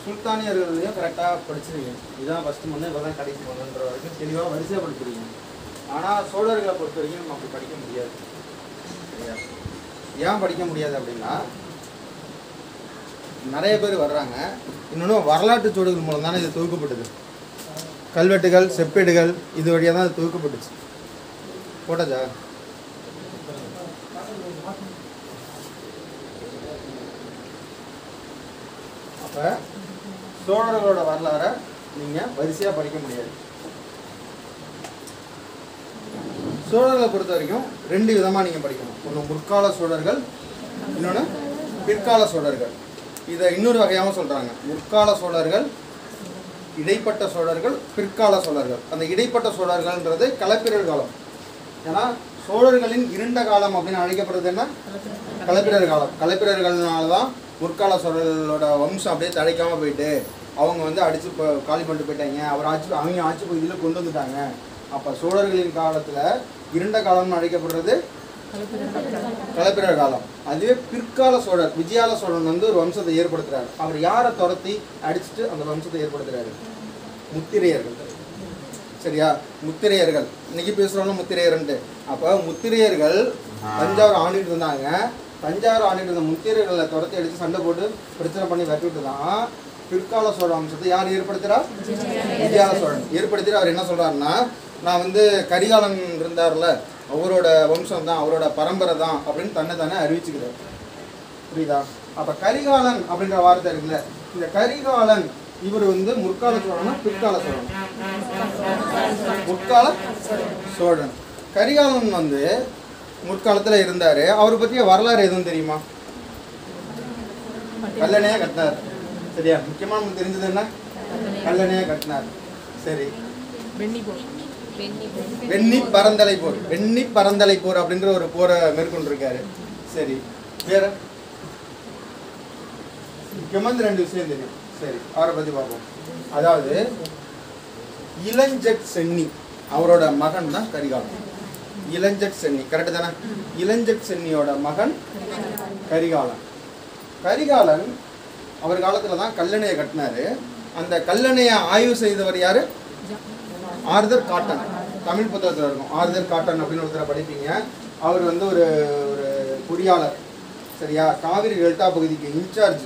சுல்தானியர்களையும் கரெக்டாக படிச்சிருக்கீங்க. இதான் ஃபஸ்ட்டு முன்னே இப்போ தான் கடைசி போகணுன்ற வரைக்கும் தெளிவாக வரிசையாக படிச்சிருக்கீங்க. ஆனால் சோழர்களை பொறுத்த வரைக்கும் நம்ம அப்படி படிக்க முடியாது. சரியா? ஏன் படிக்க முடியாது அப்படின்னா நிறைய பேர் வர்றாங்க. இன்னொன்று வரலாற்று சூழல்கள் மூலம் தானே இது தொகுக்கப்பட்டது. கல்வெட்டுகள் செப்பேடுகள் இது வழியாக தான் அது தொகுக்கப்பட்டுச்சு. போட்டாச்சா? அப்போ சோழர்களோட வரலாறை நீங்கள் வரிசையாக படிக்க முடியாது. சோழர்களை பொறுத்த வரைக்கும் ரெண்டு விதமாக நீங்கள் படிக்கணும். ஒன்று முற்கால சோழர்கள், இன்னொன்று பிற்கால சோழர்கள். இதை இன்னொரு வகையாகவும் சொல்கிறாங்க. முற்கால சோழர்கள், இடைப்பட்ட சோழர்கள், பிற்கால சோழர்கள். அந்த இடைப்பட்ட சோழர்கள்ன்றது களப்பிரர் காலம். ஏன்னா சோழர்களின் இருண்ட காலம் அப்படின்னு அழைக்கப்படுறது என்ன? களப்பிரர் காலம். களப்பிரர்கள்னால தான் முற்கால சோழர்களோட வம்சம் அப்படியே தழைக்காமல் போயிட்டு அவங்க வந்து அடித்து காலி பண்ணிட்டு போயிட்டாங்க. அவங்க ஆட்சி பகுதியில் கொண்டு வந்துட்டாங்க. அப்போ சோழர்களின் காலத்தில் இருண்ட காலம்னு அழைக்கப்படுறது களப்பிரர் காலம். அதுவே பிற்கால சோழர் விஜயால சோழன் வந்து ஒரு வம்சத்தை ஏற்படுத்துறாரு. அவர் யாரை துரத்தி அடிச்சுட்டு அந்த வம்சத்தை ஏற்படுத்துறாரு? முத்திரையர்கள். சரியா? முத்திரையர்கள் இன்னைக்கு பேசுகிறோம்னா முத்திரையர்ன்ட்டு. அப்போ முத்திரையர்கள் தஞ்சாவூர் ஆண்டுட்டு இருந்தாங்க. தஞ்சாவூர் ஆண்டுட்டு இருந்த முத்திரையர்களை துரத்தி அடித்து சண்டை போட்டு பிரச்சனை பண்ணி விட்டுட்டு தான் பிற்கால சோழ வம்சத்தை யார் ஏற்படுத்துகிறா? விஜயால சோழன் ஏற்படுத்திட்டு அவர் என்ன சொல்கிறாருன்னா, நான் வந்து கரிகாலன் இருந்தார்ல அவரோட வம்சம் தான், அவரோட பரம்பரை தான் அப்படின்னு தன்னை அறிவிச்சுக்கிறார். புரியுதா? அப்போ கரிகாலன் அப்படின்ற வார்த்தை இருக்குல்ல, இந்த கரிகாலன் இவர் வந்து முற்கால சோழனா பிற்கால சோழன்? முற்கால சோழன். கரிகாலன் வந்து முற்காலத்தில் இருந்தார். அவரை பற்றிய வரலாறு எதுவும் தெரியுமா? கல்லணையா கட்டினார். சரியா? முக்கியமாக நமக்கு தெரிஞ்சது என்ன? கல்லணையா கட்டினார். சரி. வெண்ணி பரந்தலை போர். வெண்ணி பரந்தலை போர் அப்படின்ற ஒரு போரை மேற்கொண்டிருக்காரு. சரி, வேற முக்கியமாக இந்த ரெண்டு விஷயம் தெரியும். சரி, அவரை பற்றி பார்ப்போம். அதாவது இளஞ்சட் சென்னி அவரோட மகன் தான் கரிகாலன். இளஞ்சட் சென்னி கரெக்டு தானே? இளஞ்சட் சென்னியோட மகன் கரிகாலன். கரிகாலன் அவர் காலத்தில் தான் கல்லணையை கட்டினாரு. அந்த கல்லணையை ஆய்வு செய்தவர் யாரு? Arthur cotton. தமிழ் புத்தகத்தில் இருக்கும். ஆர்தர் காட்டன் அப்படின்னு ஒருத்தரை படிப்பீங்க. அவர் வந்து ஒரு பொறியாளர். சரியா? காவிரி டெல்டா பகுதிக்கு இன்சார்ஜ்.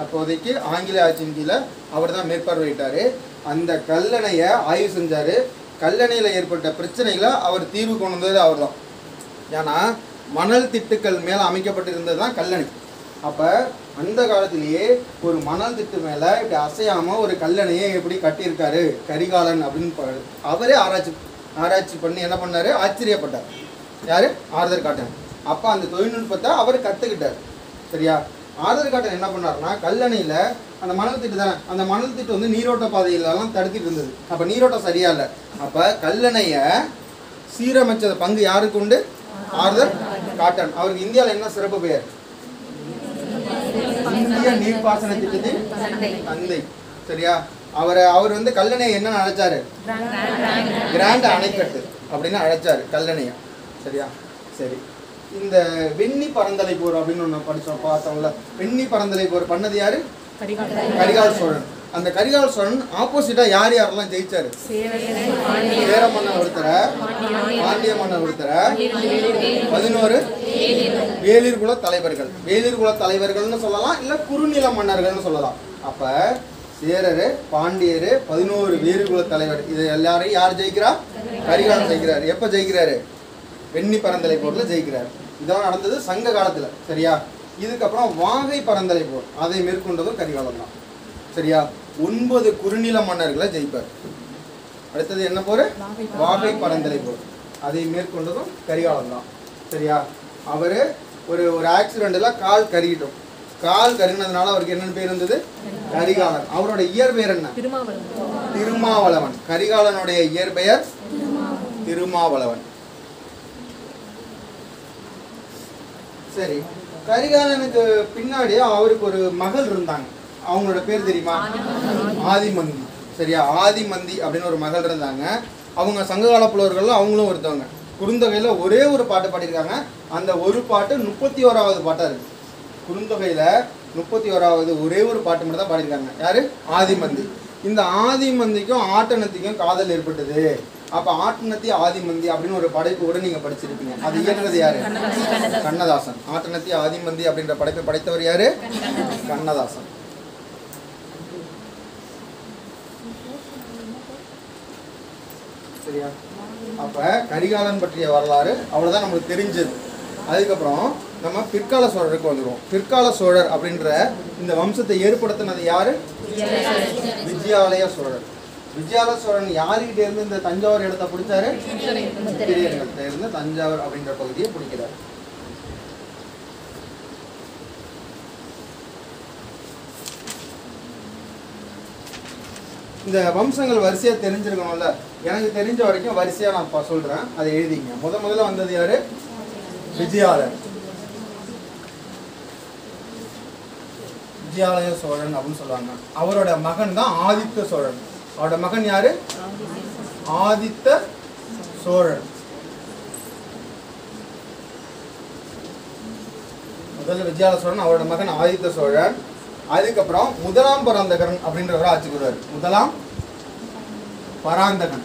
அப்போதைக்கு ஆங்கில ஆட்சியின் கீழே அவர் தான் மேற்பார்வையிட்டார். அந்த கல்லணையை ஆய்வு செஞ்சார். கல்லணையில் ஏற்பட்ட பிரச்சனைகளை அவர் தீர்வு கொண்டு வந்தது அவர் தான். ஏன்னா மணல் திட்டுக்கள் மேலே அமைக்கப்பட்டிருந்தது தான் கல்லணை. அப்போ அந்த காலத்திலேயே ஒரு மணல் திட்டு மேலே இப்படி அசையாமல் ஒரு கல்லணையை எப்படி கட்டியிருக்காரு கரிகாலன் அப்படின்னு அவரே ஆராய்ச்சி பண்ணி என்ன பண்ணார்? ஆச்சரியப்பட்டார். யார்? Arthur cotton. அப்போ அந்த தொழில்நுட்பத்தை அவர் கற்றுக்கிட்டார். சரியா? ஆர்தர் காட்டன் என்ன பண்ணார்னா, கல்லணையில் அந்த மணல் திட்டு தானே, அந்த மணல் திட்டு வந்து நீரோட்ட பாதையிலலாம் தடுத்துட்டு இருந்தது. அப்போ நீரோட்டம் சரியா இல்லை. அப்போ கல்லணையை சீரமைச்ச பங்கு யாருக்கு உண்டு? Arthur cotton. அவருக்கு இந்தியாவில் என்ன சிறப்பு பெயர்? இந்திய நீர்ப்பாசன திட்டத்தின் தந்தை. சரியா? அவர் வந்து கல்லணையை என்ன அழைச்சாரு? கிராண்ட் அணைக்கட்டு அப்படின்னு அழைச்சாரு கல்லணையை. சரியா? சரி, இந்த வெண்ணி பரந்தலை போர் அப்படின்னு ஒன்று பார்த்தோம்ல. வெண்ணி பரந்தலை போர் பண்ணது யாரு? கரிகால சோழன். அந்த கரிகால சோழன் ஆப்போசிட்டா யாரெல்லாம் ஜெயிச்சாரு? சேர மன்னர் ஒருத்தரை, பாண்டிய மன்னர் ஒருத்தரை, 11 வேளிர் குல தலைவர்கள். வேளிர் குல தலைவர்கள்னு சொல்லலாம், இல்ல குறுநில மன்னர்கள்னு சொல்லலாம். அப்ப சேரரு, பாண்டியரு, 11 வேளிர் குல தலைவர், இது எல்லாரையும் யார் ஜெயிக்கிறா? கரிகாலன் ஜெயிக்கிறாரு. எப்ப ஜெயிக்கிறாரு? வெண்ணி பரந்தலை போர்ல ஜெயிக்கிறார். இதெல்லாம் நடந்தது சங்க காலத்துல. சரியா? இதுக்கப்புறம் வாகை பரந்தலை போர், அதை மேற்கொண்டதும் கரிகாலன் தான். சரியா? 9 குறுநில மன்னர்களை ஜெயிப்பார். அடுத்தது என்ன போர்? வாகை பரந்தலை போர், அதை மேற்கொண்டதும் கரிகாலன் தான். சரியா? அவரு ஒரு ஆக்சிடென்ட்ல கால் கருகிட்டோம். கால் கருகினதுனால அவருக்கு என்னென்ன பேர் இருந்தது? கரிகாலன். அவரோட இயற்பெயர் என்ன? திருமாவளவன். கரிகாலனுடைய இயற்பெயர் திருமாவளவன். சரி, கரிகாலனுக்கு பின்னாடி அவருக்கு ஒரு மகள் இருந்தாங்க. அவங்களோட பேர் தெரியுமா? ஆதிமந்தி. சரியா? ஆதிமந்தி அப்படின்னு ஒரு மகள் இருந்தாங்க. அவங்க சங்ககால புலவர்கள் அவங்களும் ஒருத்தவங்க. குறுந்தொகையில ஒரே ஒரு பாட்டு பாடியிருக்காங்க. அந்த ஒரு பாட்டு 31வது பாட்டா இருக்கு. குறுந்தொகையில 31வது ஒரே ஒரு பாட்டு மட்டும் தான் பாடியிருக்காங்க. யாரு? ஆதிமந்தி. இந்த ஆதிமந்திக்கும் ஆட்டனத்திக்கும் காதல் ஏற்பட்டது. அப்போ ஆட்டனத்தி ஆதிமந்தி அப்படின்னு ஒரு படைப்பு கூட நீங்கள் படிச்சிருப்பீங்க. அது இயக்குறது யாரு? கண்ணதாசன். ஆட்டனத்தி ஆதிமந்தி அப்படின்ற படைப்பை படைத்தவர் யாரு? கண்ணதாசன். சரியா? அப்போ கரிகாலன் பற்றிய வரலாறு அவ்வளோதான் நம்மளுக்கு தெரிஞ்சது. அதுக்கப்புறம் நம்ம பிற்கால சோழருக்கு வந்துடுவோம். பிற்கால சோழர் அப்படின்ற இந்த வம்சத்தை ஏற்படுத்தினது யாரு? விஜயாலய சோழர். விஜயாலய சோழன் யாருக்கிட்ட இருந்து இந்த தஞ்சாவூர் இடத்தை பிடிச்சாரு? முத்திரையர்கள்ட்ட இருந்து தஞ்சாவூர் அப்படின்ற பகுதியை பிடிக்கிறார். இந்த வம்சங்கள் வரிசையாக தெரிஞ்சிருக்கணும்ல. எனக்கு தெரிஞ்ச வரைக்கும் வரிசையாக நான் சொல்கிறேன், அதை எழுதிங்க. முதல்ல வந்தது யாரு? விஜயாலயர். விஜயாலய சோழன் அப்படின்னு சொல்லுவாங்க. அவரோட மகன் தான் ஆதித்த சோழன். அவரோட மகன் யாரு? ஆதித்த சோழன். முதல்ல விஜயாலய சோழன், அவரோட மகன் ஆதித்த சோழன். அதுக்கப்புறம் முதலாம் பராந்தகன் அப்படின்றவரை ஆட்சிக்கு வருவார். முதலாம் பராந்தகன்.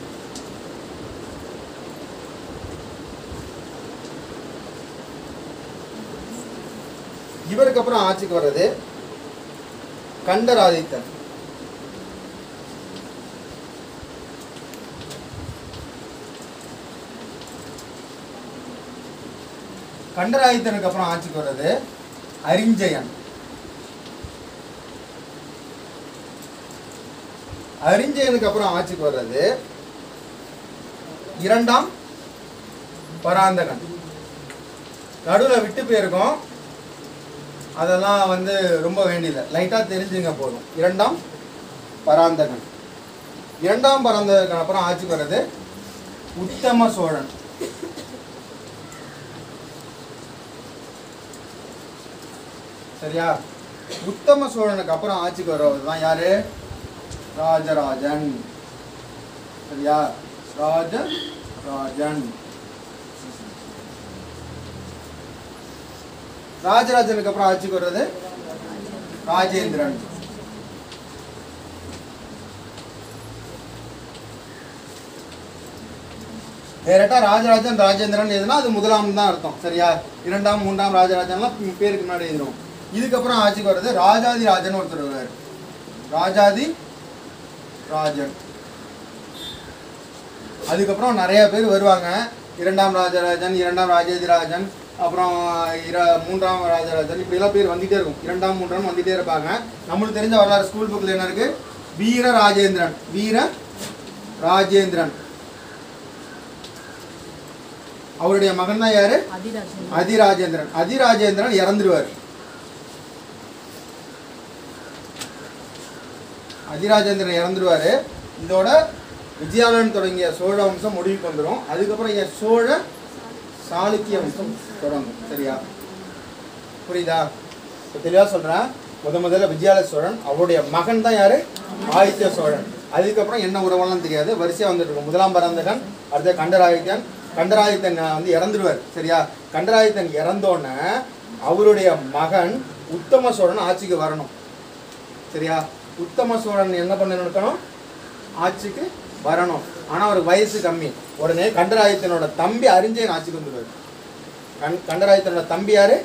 இவருக்கு அப்புறம் ஆட்சிக்கு வர்றது கண்டராதித்தன். கண்டராதித்தனுக்கு அப்புறம் ஆட்சிக்கு வர்றது அரிஞ்சயன். அரிஞ்சயனுக்கு அப்புறம் ஆட்சிக்கு வர்றது இரண்டாம் பராந்தகன். நடுவில் விட்டு போயிருக்கோம், அதெல்லாம் வந்து ரொம்ப வேண்டியது, லைட்டாக தெரிஞ்சுங்க போதும். இரண்டாம் பராந்தகன். இரண்டாம் பராந்தகன் அப்புறம் ஆட்சிக்கு வர்றது உத்தம சோழன். சரியா? உத்தம சோழனுக்கு அப்புறம் ஆட்சிக்கு வரவர் தான் யாரு? ராஜராஜன். சரியா? ராஜராஜன். ராஜராஜனுக்கு அப்புறம் ஆட்சிக்கு வர்றது ராஜேந்திரன். டேரக்டா ராஜராஜன் ராஜேந்திரன் எதுனா அது முதலாம் தான் அர்த்தம். சரியா? இரண்டாம் மூன்றாம் ராஜராஜன்லாம் பேருக்கு முன்னாடி எழுதுறோம். இதுக்கப்புறம் ஆட்சிக்கு வர்றது ராஜாதி ராஜன் ஒருத்தர் வருவார். ராஜாதி ராஜன். அதுக்கப்புறம் நிறைய பேர் வருவாங்க. இரண்டாம் ராஜராஜன், இரண்டாம் ராஜாதி ராஜன், அப்புறம் மூன்றாம் ராஜராஜன், இப்படிலாம் பேர் வந்துகிட்டே இருக்கும். இரண்டாம் மூன்றாம் வந்துகிட்டே இருப்பாங்க. நம்மளுக்கு தெரிஞ்ச வரலாறு ஸ்கூல் புக்கில் என்ன இருக்கு? வீர ராஜேந்திரன். வீர ராஜேந்திரன். அவருடைய மகன் தான் யாரு? அதிராஜேந்திரன். அதிராஜேந்திரன் இறந்துருவார். அதிராஜேந்திரன் இறந்துருவாரு. இதோட விஜயாலயன் தொடங்கிய சோழ வம்சம் முடிவுக்கு வந்துடும். அதுக்கப்புறம் இங்க சோழ சாளுக்கிய வம்சம் தொடங்கும். சரியா? புரியுதா? இப்போ தெளிவாக சொல்கிறேன். முதல்ல விஜயாலய சோழன், அவருடைய மகன் தான் யாரு? ஆதித்ய சோழன். அதுக்கப்புறம் என்ன உறவெல்லாம் தெரியாது, வரிசையாக வந்துட்டு இருக்கும். முதலாம் பராந்தகன், அடுத்த கண்டராதித்தன். கண்டராதித்தன் வந்து இறந்துருவார். சரியா? கண்டராதித்தன் இறந்தோடனே அவருடைய மகன் உத்தம சோழன் ஆட்சிக்கு வரணும். சரியா? உத்தம சோழன் என்ன பண்ணணும்? ஆட்சிக்கு வரணும். ஆனால் அவருக்கு வயசு கம்மி. உடனே கண்டராதித்தனோட தம்பி அரிஞ்சயன் ஆட்சிக்கு வந்துடுவார். கண்டராதித்தனோட தம்பி யாரு?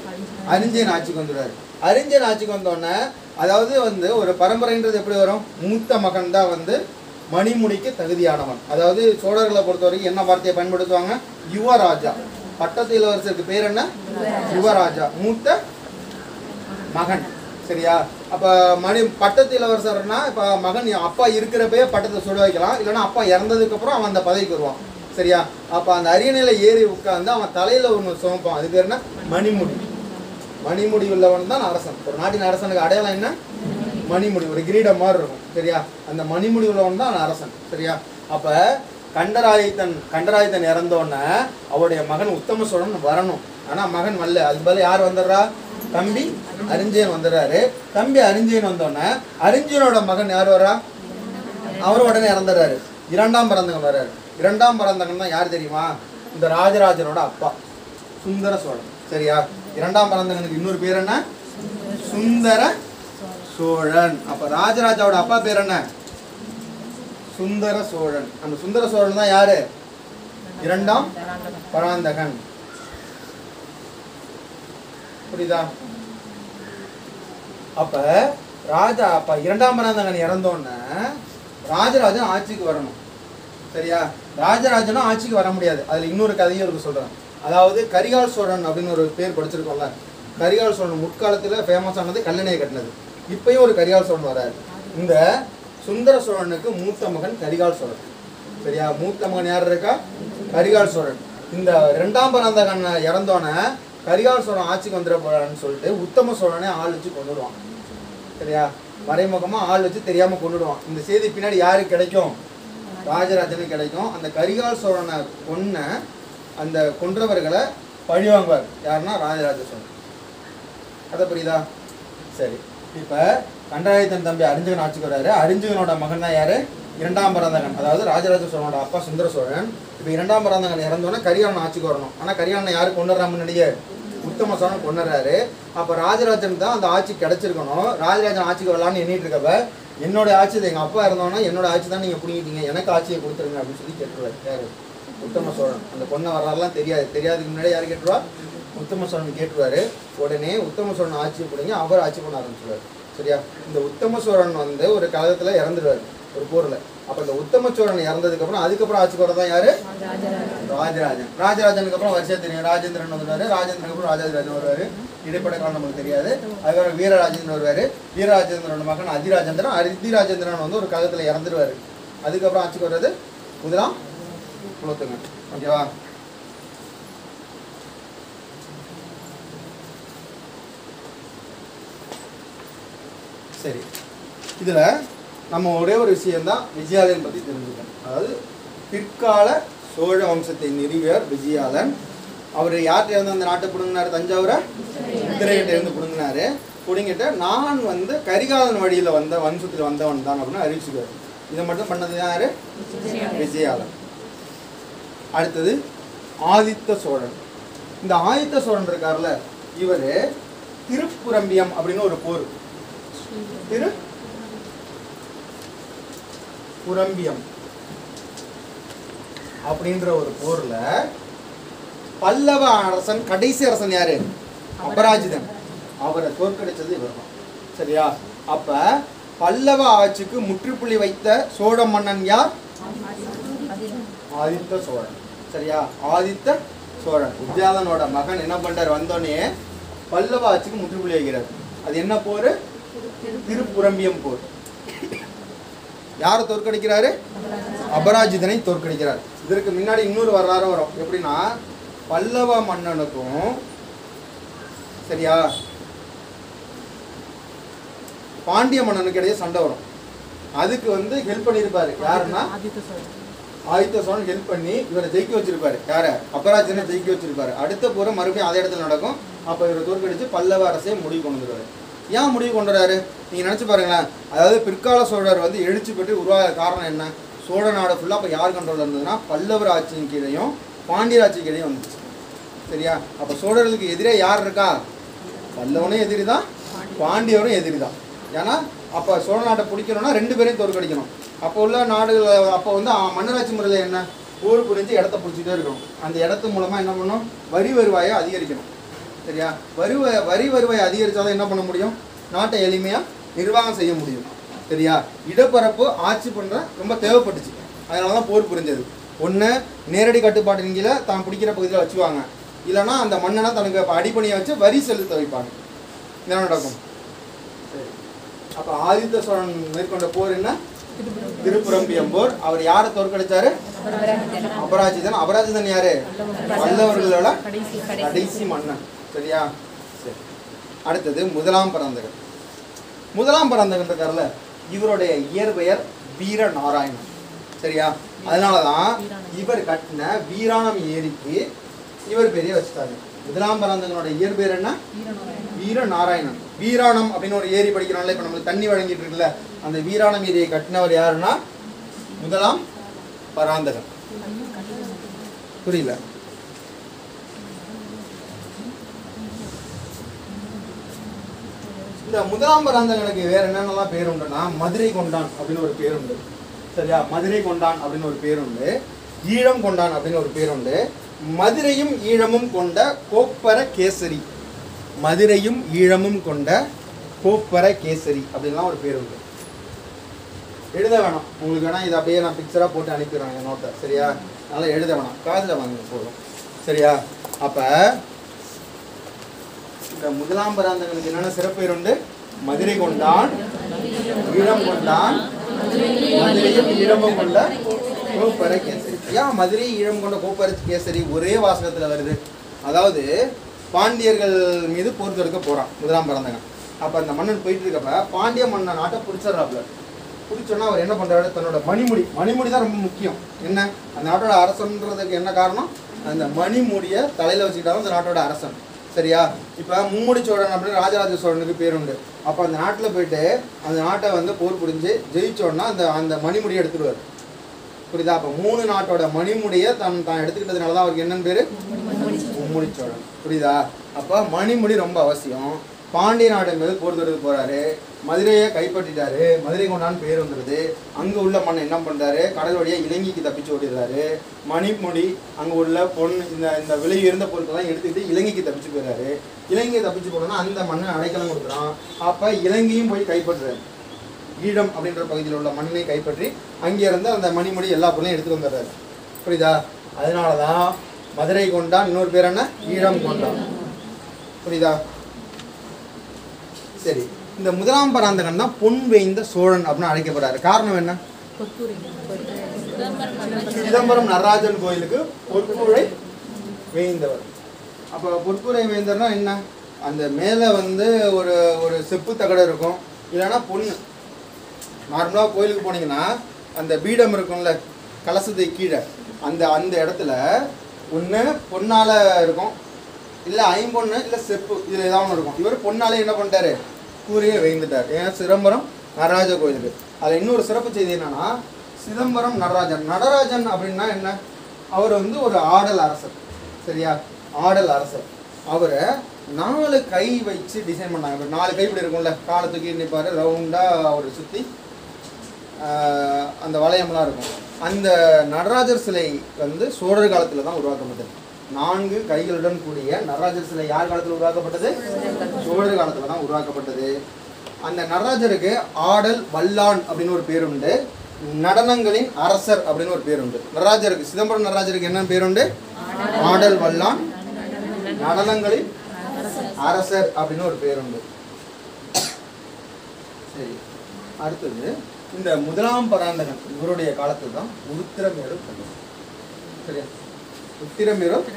அரிஞ்சயன் ஆட்சிக்கு வந்துடுவார். அரிஞ்சயன் ஆட்சிக்கு வந்தோடனே, அதாவது வந்து ஒரு பரம்பரைன்றது எப்படி வரும்? மூத்த மகன் தான் வந்து மணிமுடிக்கு தகுதியானவன். அதாவது சோழர்களை பொறுத்த வரைக்கும் என்ன வார்த்தையை பயன்படுத்துவாங்க? யுவராஜா. பட்டத்து இளவரசருக்கு பேர் என்ன? யுவராஜா, மூத்த மகன். சரியா? அப்போ பட்டத்து இளவரசர்னா இப்போ மகன் அப்பா இருக்கிறப்பே பட்டத்தை சுட வைக்கலாம், இல்லைன்னா அப்பா இறந்ததுக்கப்புறம் அவன் அந்த பதவிக்கு வருவான். சரியா? அப்போ அந்த அரியணையில ஏறி உட்கார்ந்து அவன் தலையில் ஒன்று சுமப்பான். அது பேர் என்ன? மணிமுடி. மணிமுடி உள்ளவன் தான் அரசன். ஒரு நாட்டின் அரசனுக்கு அடையாளம் என்ன? மணிமுடி. ஒரு கிரீடம் மாதிரி இருக்கும். சரியா? அந்த மணிமுடி உள்ளவன் தான் அரசன். சரியா? அப்போ கண்டராதித்தன் இறந்தோடனே அவருடைய மகன் உத்தம சோழன் வரணும். ஆனால் மகன் வரல. அதுக்கு பதில் யார் வந்துடுறா? தம்பி அரிஞ்சயன் வந்துடுறாரு. தம்பி அரிஞ்சயன் வந்தோடனே அரிஞ்சயனோட மகன் யார் வரா? அவரும் உடனே இறந்துடுறாரு. இரண்டாம் பராந்தகன் வர்றாரு. இரண்டாம் பராந்தகன் தான் யார் தெரியுமா? இந்த ராஜராஜனோட அப்பா சுந்தர சோழன். சரியா? இரண்டாம் பராந்தகனுக்கு இன்னொரு பேர் என்ன? சுந்தர சோழன். அப்ப ராஜராஜாவோட அப்பா பேர் என்ன? சுந்தர சோழன். அந்த சுந்தர சோழன் தான் யாரு? இரண்டாம் பராந்தகன். புரியுதா? அப்ப இரண்டாம் பராந்தகன் இறந்தோன்னு ராஜராஜன் ஆட்சிக்கு வரணும். சரியா? ராஜராஜனும் ஆட்சிக்கு வர முடியாது. அதுல இன்னொரு கதையும் இருக்கு சொல்றேன். அதாவது கரிகால் சோழன் அப்படின்னு ஒரு பேர் படிச்சிருக்கோம்ல. கரிகால் சோழன் முற்காலத்துல ஃபேமஸ் ஆனது கல்லணையை கட்டினது. இப்பயும் ஒரு கரிகால் சோழன் வராரு. இந்த சுந்தர சோழனுக்கு மூத்த மகன் கரிகால் சோழன். சரியா? மூத்த மகன் யார் இருக்கா? கரிகால் சோழன். இந்த இரண்டாம் பராந்தகன் இறந்தோன்னே கரிகால் சோழன் ஆட்சிக்கு வந்துட போறான்னு சொல்லிட்டு உத்தம சோழனே ஆள் வச்சு கொண்டுடுவான். சரியா? மறைமுகமா ஆள் வச்சு தெரியாம கொண்டுடுவான். இந்த செய்தி பின்னாடி யாருக்கு கிடைக்கும்? ராஜராஜனுக்கு கிடைக்கும். அந்த கரிகால் சோழனை அந்த கொன்றவர்களை பழி வாங்குவார். யாருன்னா ராஜராஜ சோழன். அதை புரியுதா? சரி, இப்ப கண்டராதித்தன் தம்பி அரிஞ்சகன் ஆட்சிக்கு வர்றாரு. அரிஞ்சகனோட மகன் தான் யாரு? இரண்டாம் பராந்தகன். அதாவது ராஜராஜ சோழனோட அப்பா சுந்தர சோழன். இப்ப இரண்டாம் பராந்தகன் இறந்தோன்னா கரிகாலன் ஆட்சிக்கு வரணும். ஆனா கரிகாலனை யாரு கொண்டுறா? முன்னாடியே உத்தம சோழன் கொண்டுறாரு. அப்ப ராஜராஜன் தான் அந்த ஆட்சி கிடைச்சிருக்கணும். ராஜராஜன் ஆட்சிக்கு வரலான்னு எண்ணிட்டு இருக்கப்ப என்னோட ஆட்சி எங்க அப்பா இருந்தோன்னா என்னோட ஆட்சி தான் நீங்க புடிங்கிட்டீங்க, எனக்கு ஆட்சியை கொடுத்துருங்க அப்படின்னு சொல்லி கேட்டுருவாரு. யாரு? உத்தம சோழன். அந்த பொண்ணை வரலாறுலாம் தெரியாதுக்கு முன்னாடி யாரு கேட்டுருவா? உத்தம சோழன் கேட்டுருவாரு. உடனே உத்தம சோழன் ஆட்சியை பிடிங்க அவர் ஆட்சி பண்ண ஆரம்பிச்சுருவாரு. சரியா? இந்த உத்தம சோழன் ஒரு காலத்துல இறந்துடுவாரு ஒரு போர்ல. அப்ப இந்த உத்தம சோழன் இறந்ததுக்கு அப்புறம் அதுக்கப்புறம் ஆட்சிக்கு வரதான் யாரு? ராஜராஜன். ராஜராஜனுக்கு அப்புறம் வருஷம் தெரியும். ராஜேந்திரன் வருவாரு. ராஜேந்திரனுக்கு அப்புறம் ராஜராஜன் வருவாரு. இடைப்பட்ட காலம் நமக்கு தெரியாது. அதுக்கப்புறம் வீரராஜேந்திரன் வருவாரு. வீரராஜேந்திரனோட மகன் அதிராஜேந்திரன். அதிராஜேந்திரன் ஒரு காலத்துல இறந்துருவாரு. அதுக்கப்புறம் ஆட்சிக்கு வர்றது முதலாம் குலோத்துங்கன். ஓகேவா? சரி, இதுல நம்ம ஒரே ஒரு விஷயம்தான் விஜயாலயன் பத்தி தெரிஞ்சுக்கணும். அதாவது பிற்கால சோழ வம்சத்தை நிறுவியவர் விஜயாலன். அவர் யார்கிட்ட இருந்து அந்த நாட்டை பிடுங்கினாரு? தஞ்சாவூரை உத்திரைகிட்ட இருந்து பிடுங்கினாரு. பிடுங்கிட்டு நான் கரிகாலன் வழியில வம்சத்தில் வந்தவன் தான் அப்படின்னு அறிவிச்சுக்காரு. இதை மட்டும் பண்ணது யாரு? விஜயாலன். அடுத்தது ஆதித்த சோழன். இந்த ஆதித்த சோழன் இருக்கார்ல, இவரு திருப்புரம்பியம் அப்படின்னு ஒரு போர். திருப்புரம்பியம் அப்படின்ற ஒரு போர்ல பல்லவ அரசன், கடைசி அரசன் யாரு? அபராஜிதன். அவரை தோற்கடிச்சது இவர் தான். சரியா? அப்ப பல்லவ ஆட்சிக்கு முற்றுப்புள்ளி வைத்த சோழ மன்னன் யார்? ஆதித்த சோழன். சரியா? ஆதித்த சோழன் விஜயாலனோட மகன் என்ன பண்றாரு? வந்தோடனே பல்லவ ஆட்சிக்கு முற்றுப்புள்ளி வைக்கிறார். அது என்ன போர்? திருப்புரம்பியம் போர். யாரை தோற்கடிக்கிறாரு? அபராஜிதனை தோற்கடிக்கிறார். இதற்கு முன்னாடி இன்னொரு வரலாறு வரும். எப்படின்னா, பல்லவ மன்னனுக்கும் சரியா பாண்டிய மன்னனுக்கு இடையே சண்டை வரும். அதுக்கு ஹெல்ப் பண்ணியிருப்பாரு யாருன்னா ஆதித்த சோழன். ஹெல்ப் பண்ணி இவரை ஜெயிக்க வச்சிருப்பாரு. யார? அபராஜிதனை ஜெயிக்க வச்சிருப்பாரு. அடுத்த போற மறுபடியும் அதே இடத்துல நடக்கும். அப்ப இவரை தோற்கடிச்சு பல்லவ அரசே முடிவு கொண்டு வந்துருவாரு. ஏன் முடிவு கொண்டு வராரு? நீங்க நினைச்சு பாருங்களேன். அதாவது பிற்கால சோழர் எழுச்சி பெற்று உருவாக காரணம் என்ன? சோழ நாடு ஃபுல்லா அப்ப யார் கண்ட்ரோல் இருந்ததுன்னா பல்லவர் ஆட்சியின் கீழையும் பாண்டியர் ஆட்சி கீழையும் வந்துச்சு. சரியா? அப்ப சோழர்களுக்கு எதிரே யார் இருக்கா? பல்லவனும் எதிரி தான், பாண்டியவரும் எதிரி தான். ஏன்னா அப்ப சோழ நாட்டை பிடிக்கணும்னா ரெண்டு பேரையும் தோற்கடிக்கணும். அப்போ உள்ள நாடுகள் அப்போ மன்னராட்சி முறையில் என்ன? போர் புரிஞ்சு இடத்த பிடிச்சிட்டே இருக்கணும். அந்த இடத்து மூலமா என்ன பண்ணணும்? வரி வருவாயை அதிகரிக்கணும். சரியா? வரி வருவாயை அதிகரிச்சாதான் என்ன பண்ண முடியும்? நாட்டை எளிமையா நிர்வாகம் செய்ய முடியும். சரியா? இடப்பரப்பு ஆட்சி பண்ற ரொம்ப தேவைப்பட்டுச்சு. அதனாலதான் போர் புரிஞ்சது. ஒன்று நேரடி கட்டுப்பாட்டின் கீழே தான் பிடிக்கிற பகுதியில் வச்சுவாங்க. இல்லைன்னா அந்த மன்னனை தனக்கு அடிப்பணியை வச்சு வரி செலுத்த வைப்பாங்க. இதெல்லாம் நடக்கும். சரி, அப்போ ஆதித்த சோழன் மேற்கொண்ட போர் என்ன? திருப்புரம்பியம் போர். அவர் யாரை தோற்கடிச்சாரு? அபராஜிதன். அபராஜிதன் யாரு? பல்லவர்களோட கடைசி மன்னன். சரியா? சரி, அடுத்தது முதலாம் பராந்தகன். முதலாம் பராந்தகன் இருக்கார்ல, இவருடைய இயற்பெயர் வீரநாராயணன். சரியா? அதனாலதான் இவர் கட்டின வீராணம் ஏரிக்கு இவர் பேரையே வச்சுட்டாங்க. முதலாம் பராந்தகனோட இயற்பெயர் என்ன? வீரநாராயணன். வீராணம் அப்படின்னு ஒரு ஏரி படிக்கிறாங்களே, இப்ப நம்மளுக்கு தண்ணி வழங்கிட்டு இருக்குல்ல, அந்த வீராணம் ஏரியை கட்டினவர் யாருன்னா முதலாம் பராந்தகன். புரியல? இந்த முதலாம் பராந்தகனுக்கு வேற என்னென்னலாம் பேர் உண்டுன்னா மதுரை கொண்டான் அப்படின்னு ஒரு பேர் உண்டு. சரியா, மதுரை கொண்டான் அப்படின்னு ஒரு பேர் உண்டு. ஈழம் கொண்டான் அப்படின்னு ஒரு பேர் உண்டு. மதுரையும் ஈழமும் கொண்ட கோப்பர கேசரி, மதுரையும் ஈழமும் கொண்ட கோப்பர கேசரி அப்படின்லாம் ஒரு பேர் உண்டு. எழுத வேணாம், உங்களுக்கு வேணா இதை அப்படியே நான் பிக்சராக போட்டு அனுப்பிடுறேன் என் நோட்டை. சரியா, அதனால் எழுத வேணாம், காதில் வாங்க போதும். சரியா, அப்போ இந்த முதலாம் பராந்தகனுக்கு என்னென்ன சிறப்பு உண்டு? மதுரை கொண்டான், ஈழம் கொண்டான், மதுரையும் ஈழமும் கொண்ட கோப்பர கேசரி. ஏன் மதுரை ஈழம் கொண்ட கோப்பர கேசரி ஒரே வாசகத்தில் வருது? அதாவது பாண்டியர்கள் மீது போர் தொடுக்க போகிறான் முதலாம் பராந்தகன். அப்போ அந்த மன்னன் போயிட்டு இருக்கப்ப பாண்டிய மன்னன் நாட்டை பிடிச்சிடறாப்புல. பிடிச்சோன்னா அவர் என்ன பண்ணுறாரு, தன்னோட மணிமுடி தான் ரொம்ப முக்கியம். என்ன, அந்த நாட்டோட அரசன்றதுக்கு என்ன காரணம்? அந்த மணிமுடியை தலையில் வச்சுக்கிட்டாலும் அந்த நாட்டோட அரசன். சரியா, இப்போ மும்முடி சோழன் அப்படின்னு ராஜராஜ சோழனுக்கு பேர் உண்டு. அப்போ அந்த நாட்டில் போயிட்டு அந்த நாட்டை வந்து போர் புரிஞ்சு ஜெயிச்சோன்னா அந்த மணிமுடியை எடுத்துடுவார். புரியுதா? அப்போ 3 நாட்டோட மணிமுடியை தான் எடுத்துக்கிட்டதுனால தான் அவருக்கு என்னன்னு பேர்? மும்முடி சோழன். புரியுதா? அப்போ மணிமுடி ரொம்ப அவசியம். பாண்டிய நாடு மீது போர் தொடுக்க போறாரு, மதுரையை கைப்பற்றிட்டாரு, மதுரை கொண்டான்னு பேர் வந்துடுது. அங்கே உள்ள மண்ணை என்ன பண்ணுறாரு, கடல் வழியாக இலங்கைக்கு தப்பிச்சு ஓடிடுறாரு. மணிமுடி அங்கே உள்ள இந்த விலை உயர்ந்த பொருட்கள்லாம் எடுத்துக்கிட்டு இலங்கைக்கு தப்பிச்சு போயிடுறாரு. இலங்கையை தப்பிச்சு போனோன்னா அந்த மண்ணை அடைக்கலம் கொடுக்குறான். அப்போ இலங்கையும் போய் கைப்பற்றுறாரு. ஈழம் அப்படின்ற பகுதியில் உள்ள மண்ணை கைப்பற்றி அங்கேருந்து அந்த மணிமுடி எல்லா பொருளையும் எடுத்துகிட்டு வந்துடுறாரு. புரியுதா? அதனால தான் மதுரை கொண்டான், இன்னொரு பேர் என்ன, ஈழம் கொண்டான். புரியுதா? சரி, இந்த முதலாம் பராந்தகன் தான் பொன் வேய்ந்த சோழன் அப்படின்னு அழைக்கப்படுறாரு. காரணம் என்ன? சிதம்பரம் நடராஜன் கோயிலுக்கு பொற்கூரை வேய்ந்தவர். அப்போ பொற்கூரை வேய்ந்தர்னா என்ன? அந்த மேலே வந்து ஒரு செப்பு தகடு இருக்கும், இல்லைன்னா பொண்ணு. நார்மலாக கோயிலுக்கு போனீங்கன்னா அந்த பீடம் இருக்கும்ல, கலசத்தை கீழே அந்த இடத்துல ஒன்று பொண்ணால் இருக்கும், இல்லை ஐம்பொண்ணு, இல்லை செப்பு, இதில் ஏதாவது ஒன்று இருக்கும். இவர் பொண்ணாலே என்ன பண்ணிட்டாரு, கூரையை வேய்ந்துட்டார். ஏன்? சிதம்பரம் நடராஜ கோயிலுக்கு. அதில் இன்னொரு சிறப்பு செய்தி என்னன்னா, சிதம்பரம் நடராஜன் அப்படின்னா என்ன, அவர் வந்து ஒரு ஆடல் அரசர். சரியா, ஆடல் அரசர். அவரை 4 கை வச்சு டிசைன் பண்ணாங்க. 4 கை இப்படி இருக்கும்ல, காலை தூக்கி நிற்பார், ரவுண்டாக அவர் சுற்றி அந்த வளையம்லாம் இருக்கும். அந்த நடராஜர் சிலை வந்து சோழர் காலத்தில் தான் உருவாக்கப்பட்டது. 4 கைகளுடன் கூடிய நடராஜர் சிலை யார் காலத்தில் உருவாக்கப்பட்டது? சோழர் காலத்தில் தான் உருவாக்கப்பட்டது. அந்த நடராஜருக்கு ஆடல் வல்லான் அப்படின்னு ஒரு பேர் உண்டு, நடனங்களின் அரசர் அப்படின்னு ஒரு பேர் உண்டு. நடராஜருக்கு, சிதம்பரம் நடராஜருக்கு என்ன பேர் உண்டு? ஆடல் வல்லான், நடனங்களின் அரசர் அப்படின்னு ஒரு பேர் உண்டு. சரி, அடுத்தது இந்த முதலாம் பராந்தகன் இவருடைய காலத்தில் தான் உத்திரமேரூர் கல்வெட்டு. சரியா, உத்திரமேரூர்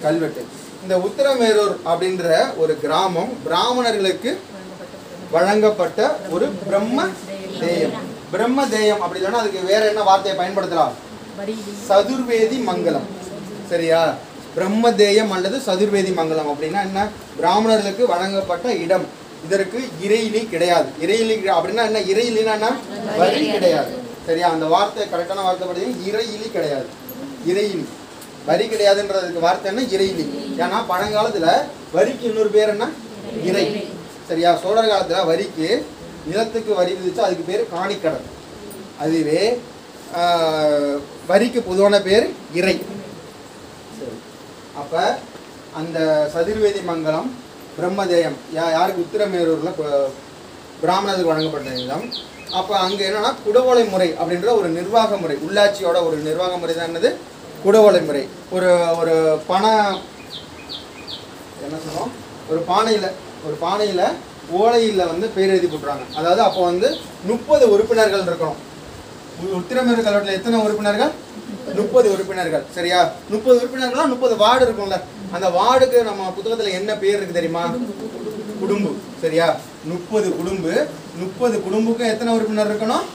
கல்வெட்டு. இந்த உத்திரமேரூர் அப்படின்ற ஒரு கிராமம் பிராமணர்களுக்கு வழங்கப்பட்ட ஒரு பிரம்ம தேயம். பிரம்ம தேயம் அப்படி இல்லைன்னா அதுக்கு வேற என்ன வார்த்தையை பயன்படுத்தலாம்? சதுர்வேதி மங்கலம். சரியா, பிரம்மதேயம் அல்லது சதுர்வேதி மங்கலம் அப்படின்னா என்ன? பிராமணர்களுக்கு வழங்கப்பட்ட இடம். இதற்கு இறையிலி கிடையாது. இறையிலி அப்படின்னா என்ன? இறையிலின்னா என்ன? வரி கிடையாது. சரியா, அந்த வார்த்தை கரெக்டான வார்த்தை படி இறையிலி கிடையாது. இறையிலி வரி கிடையாதுன்றதுக்கு வார்த்தை என்ன? இறையிலி. ஏன்னா பழங்காலத்துல வரிக்கு இன்னொரு பேர் என்ன? இறை. சரியா, சோழர் காலத்துல வரிக்கு நிலத்துக்கு வரி விதிச்சு அதுக்கு பேர் காணிக்கடன். அதுவே வரிக்கு பொதுவான பேர் இறை. சரி, அப்ப அந்த சதுர்வேதி மங்கலம் பிரம்மதேயம் யாருக்கு? உத்திரமேரூர்ல பிராமணருக்கு வழங்கப்பட்ட நிலம். அப்போ அங்கே என்னன்னா குடவோலை முறை அப்படின்ற ஒரு நிர்வாக முறை, உள்ளாட்சியோட ஒரு நிர்வாக முறை தான் என்னது? குடவோலை முறை. ஒரு பண என்ன சொல்லுவோம், ஒரு பானையில் ஓலையில் வந்து பேர் எழுதி போட்டுறாங்க. அதாவது அப்போ வந்து 30 உறுப்பினர்கள் இருக்கணும். உத்திரமேரூர் கல்வெட்டில் எத்தனை உறுப்பினர்கள்? 30 உறுப்பினர்கள். சரியா, 30 உறுப்பினர்கள்லாம் 30 வார்டு இருக்கும்ல, அந்த வார்டுக்கு நம்ம புத்தகத்தில் என்ன பேர் இருக்கு தெரியுமா? குடும்பு. சரியா, 30 குடும்பு. 30 குடும்புக்கும் எத்தனை உறுப்பினர் இருக்கணும்?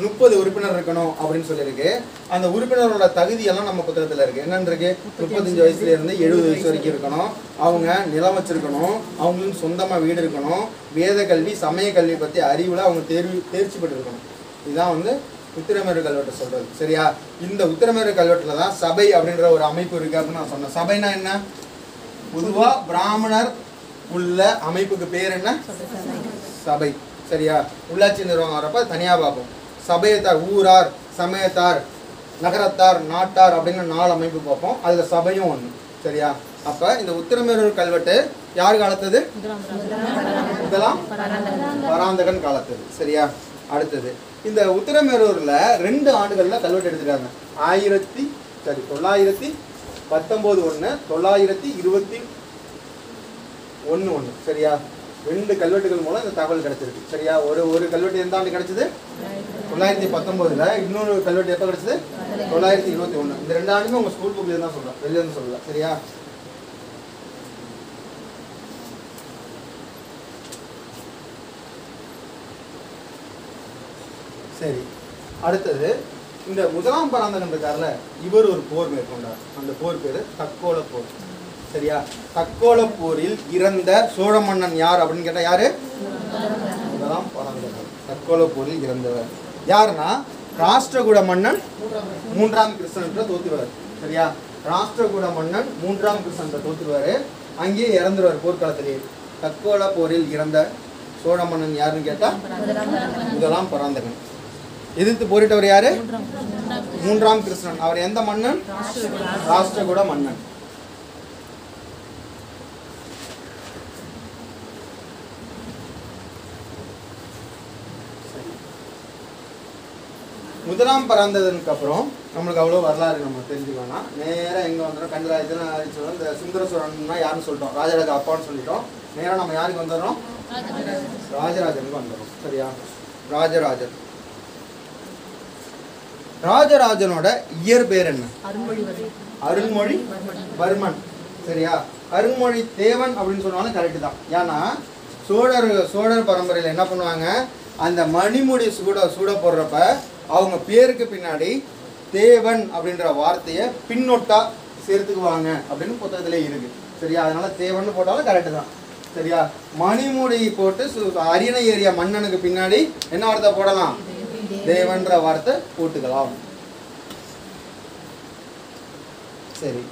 30 உறுப்பினர் இருக்கணும் அப்படின்னு சொல்லியிருக்கு. அந்த உறுப்பினரோட தகுதியெல்லாம் நம்ம புத்தகத்தில் இருக்கு. என்னன்னு இருக்கு? 35 வயசுல இருந்து 70 வயசு வரைக்கும் இருக்கணும். அவங்க நிலம் வச்சிருக்கணும், அவங்களுக்கு சொந்தமாக வீடு இருக்கணும், வேத கல்வி சமய கல்வி பற்றி அறிவில் அவங்க தேர்ச்சி பெற்று இருக்கணும். இதுதான் வந்து உத்திரமேரூர் கல்வெட்டு சொல்றது. சரியா, இந்த உத்திரமேரூர் கல்வெட்டில் தான் சபை அப்படின்ற ஒரு அமைப்பு இருக்கு அப்படின்னு நான் சொன்னேன். சபைனா என்ன? பொதுவாக பிராமணர் உள்ள அமைப்புக்கு பேர் என்ன? சபை. சரியா? உள்ளாட்சி நிர்வாகம் வரப்ப தனியாக பார்ப்போம். சபையத்தார், ஊரார், சமயத்தார், நகரத்தார், நாட்டார் அப்படின்னு 4 அமைப்பு பார்ப்போம். அதில் சபையும் ஒன்று. சரியா? அப்போ இந்த உத்திரமேரூர் கல்வெட்டு யார் காலத்தது? முதலாம் பராந்தகன் காலத்தது. சரியா? அடுத்தது இந்த உத்திரமேரூரில் 2 ஆண்டுகளில் கல்வெட்டு எடுத்துட்டாங்க. 919 ஒன்று, 921 ஒன்று. சரியா? 2 கல்வெட்டுகள் மூலம் இந்த தகவல் கிடைச்சிருக்கு. சரியா? ஒரு கல்வெட்டு எந்த ஆண்டு கிடைச்சது? 919. இன்னொரு கல்வெட்டு எப்போ கிடைச்சது? 921. இந்த 2 ஆண்டுமே உங்கள் ஸ்கூல் புக்ல தான் சொல்கிறேன், வெளியே இருந்து சொல்லல. சரியா? சரி, அடுத்தது இந்த முதலாம் பராந்தகன் இருக்கார்ல, இவர் ஒரு போர் மேற்கொண்டார். அந்த போர் பேரு தக்கோல போர். சரியா? தக்கோல போரில் இறந்த சோழ மன்னன் யார் அப்படின்னு கேட்டா யாரு? முதலாம் பராந்தகன். தக்கோல போரில் இறந்தவர் யாருன்னா ராஷ்டிரகூட மன்னன் 3ஆம் கிருஷ்ணன் தோத்துருவார். சரியா? ராஷ்டிரகூட மன்னன் 3ஆம் கிருஷ்ணன் தோத்துருவாரு. அங்கேயே இறந்துருவார் போர்க்காலத்திலேயே. தக்கோல போரில் இறந்த சோழ மன்னன் யாருன்னு கேட்டா முதலாம் பராந்தகன். எதிர்த்து போரிட்டவர் யாரு? 3ஆம் கிருஷ்ணன். அவர் எந்த மன்னன்? ராஷ்டிரகூட மன்னன். முதலாம் பராந்தகனுக்கு அப்புறம் நம்மளுக்கு அவ்வளோ வரலாறு நம்ம தெரிஞ்சுக்கணும். நேராக எங்கே வந்துடும்? கண்டராஜன் அழிச்சோம். இந்த சுந்தர சோழன்னா யாருன்னு சொல்லிட்டோம், ராஜராஜ அப்பான்னு சொல்லிட்டோம். நேராக நம்ம யாருக்கு வந்துடுறோம்? ராஜராஜனுக்கு வந்துடும். சரியா? ராஜராஜன். ராஜராஜனோட இயற்பெயர் என்ன? அருள்மொழிவர்மன். சரியா? அருள்மொழி தேவன் அப்படின்னு சொன்னாலும் கரெக்டு தான். ஏன்னா சோழர் பரம்பரையில் என்ன பண்ணுவாங்க, அந்த மணிமுடி சூட போடுறப்ப அவங்க பேருக்கு பின்னாடி தேவன் அப்படின்ற வார்த்தையை பின்னொட்டா சேர்த்துக்குவாங்க அப்படின்னு புத்தகத்திலே இருக்கு. சரியா? அதனால தேவன் போட்டாலும் கரெக்டு தான். சரியா? மணிமுடி போட்டு அரியணை ஏறிய மன்னனுக்கு பின்னாடி என்ன வார்த்தை போடலாம்? தேவன்ற வார்த்தை போட்டுக்கலாம். சரி,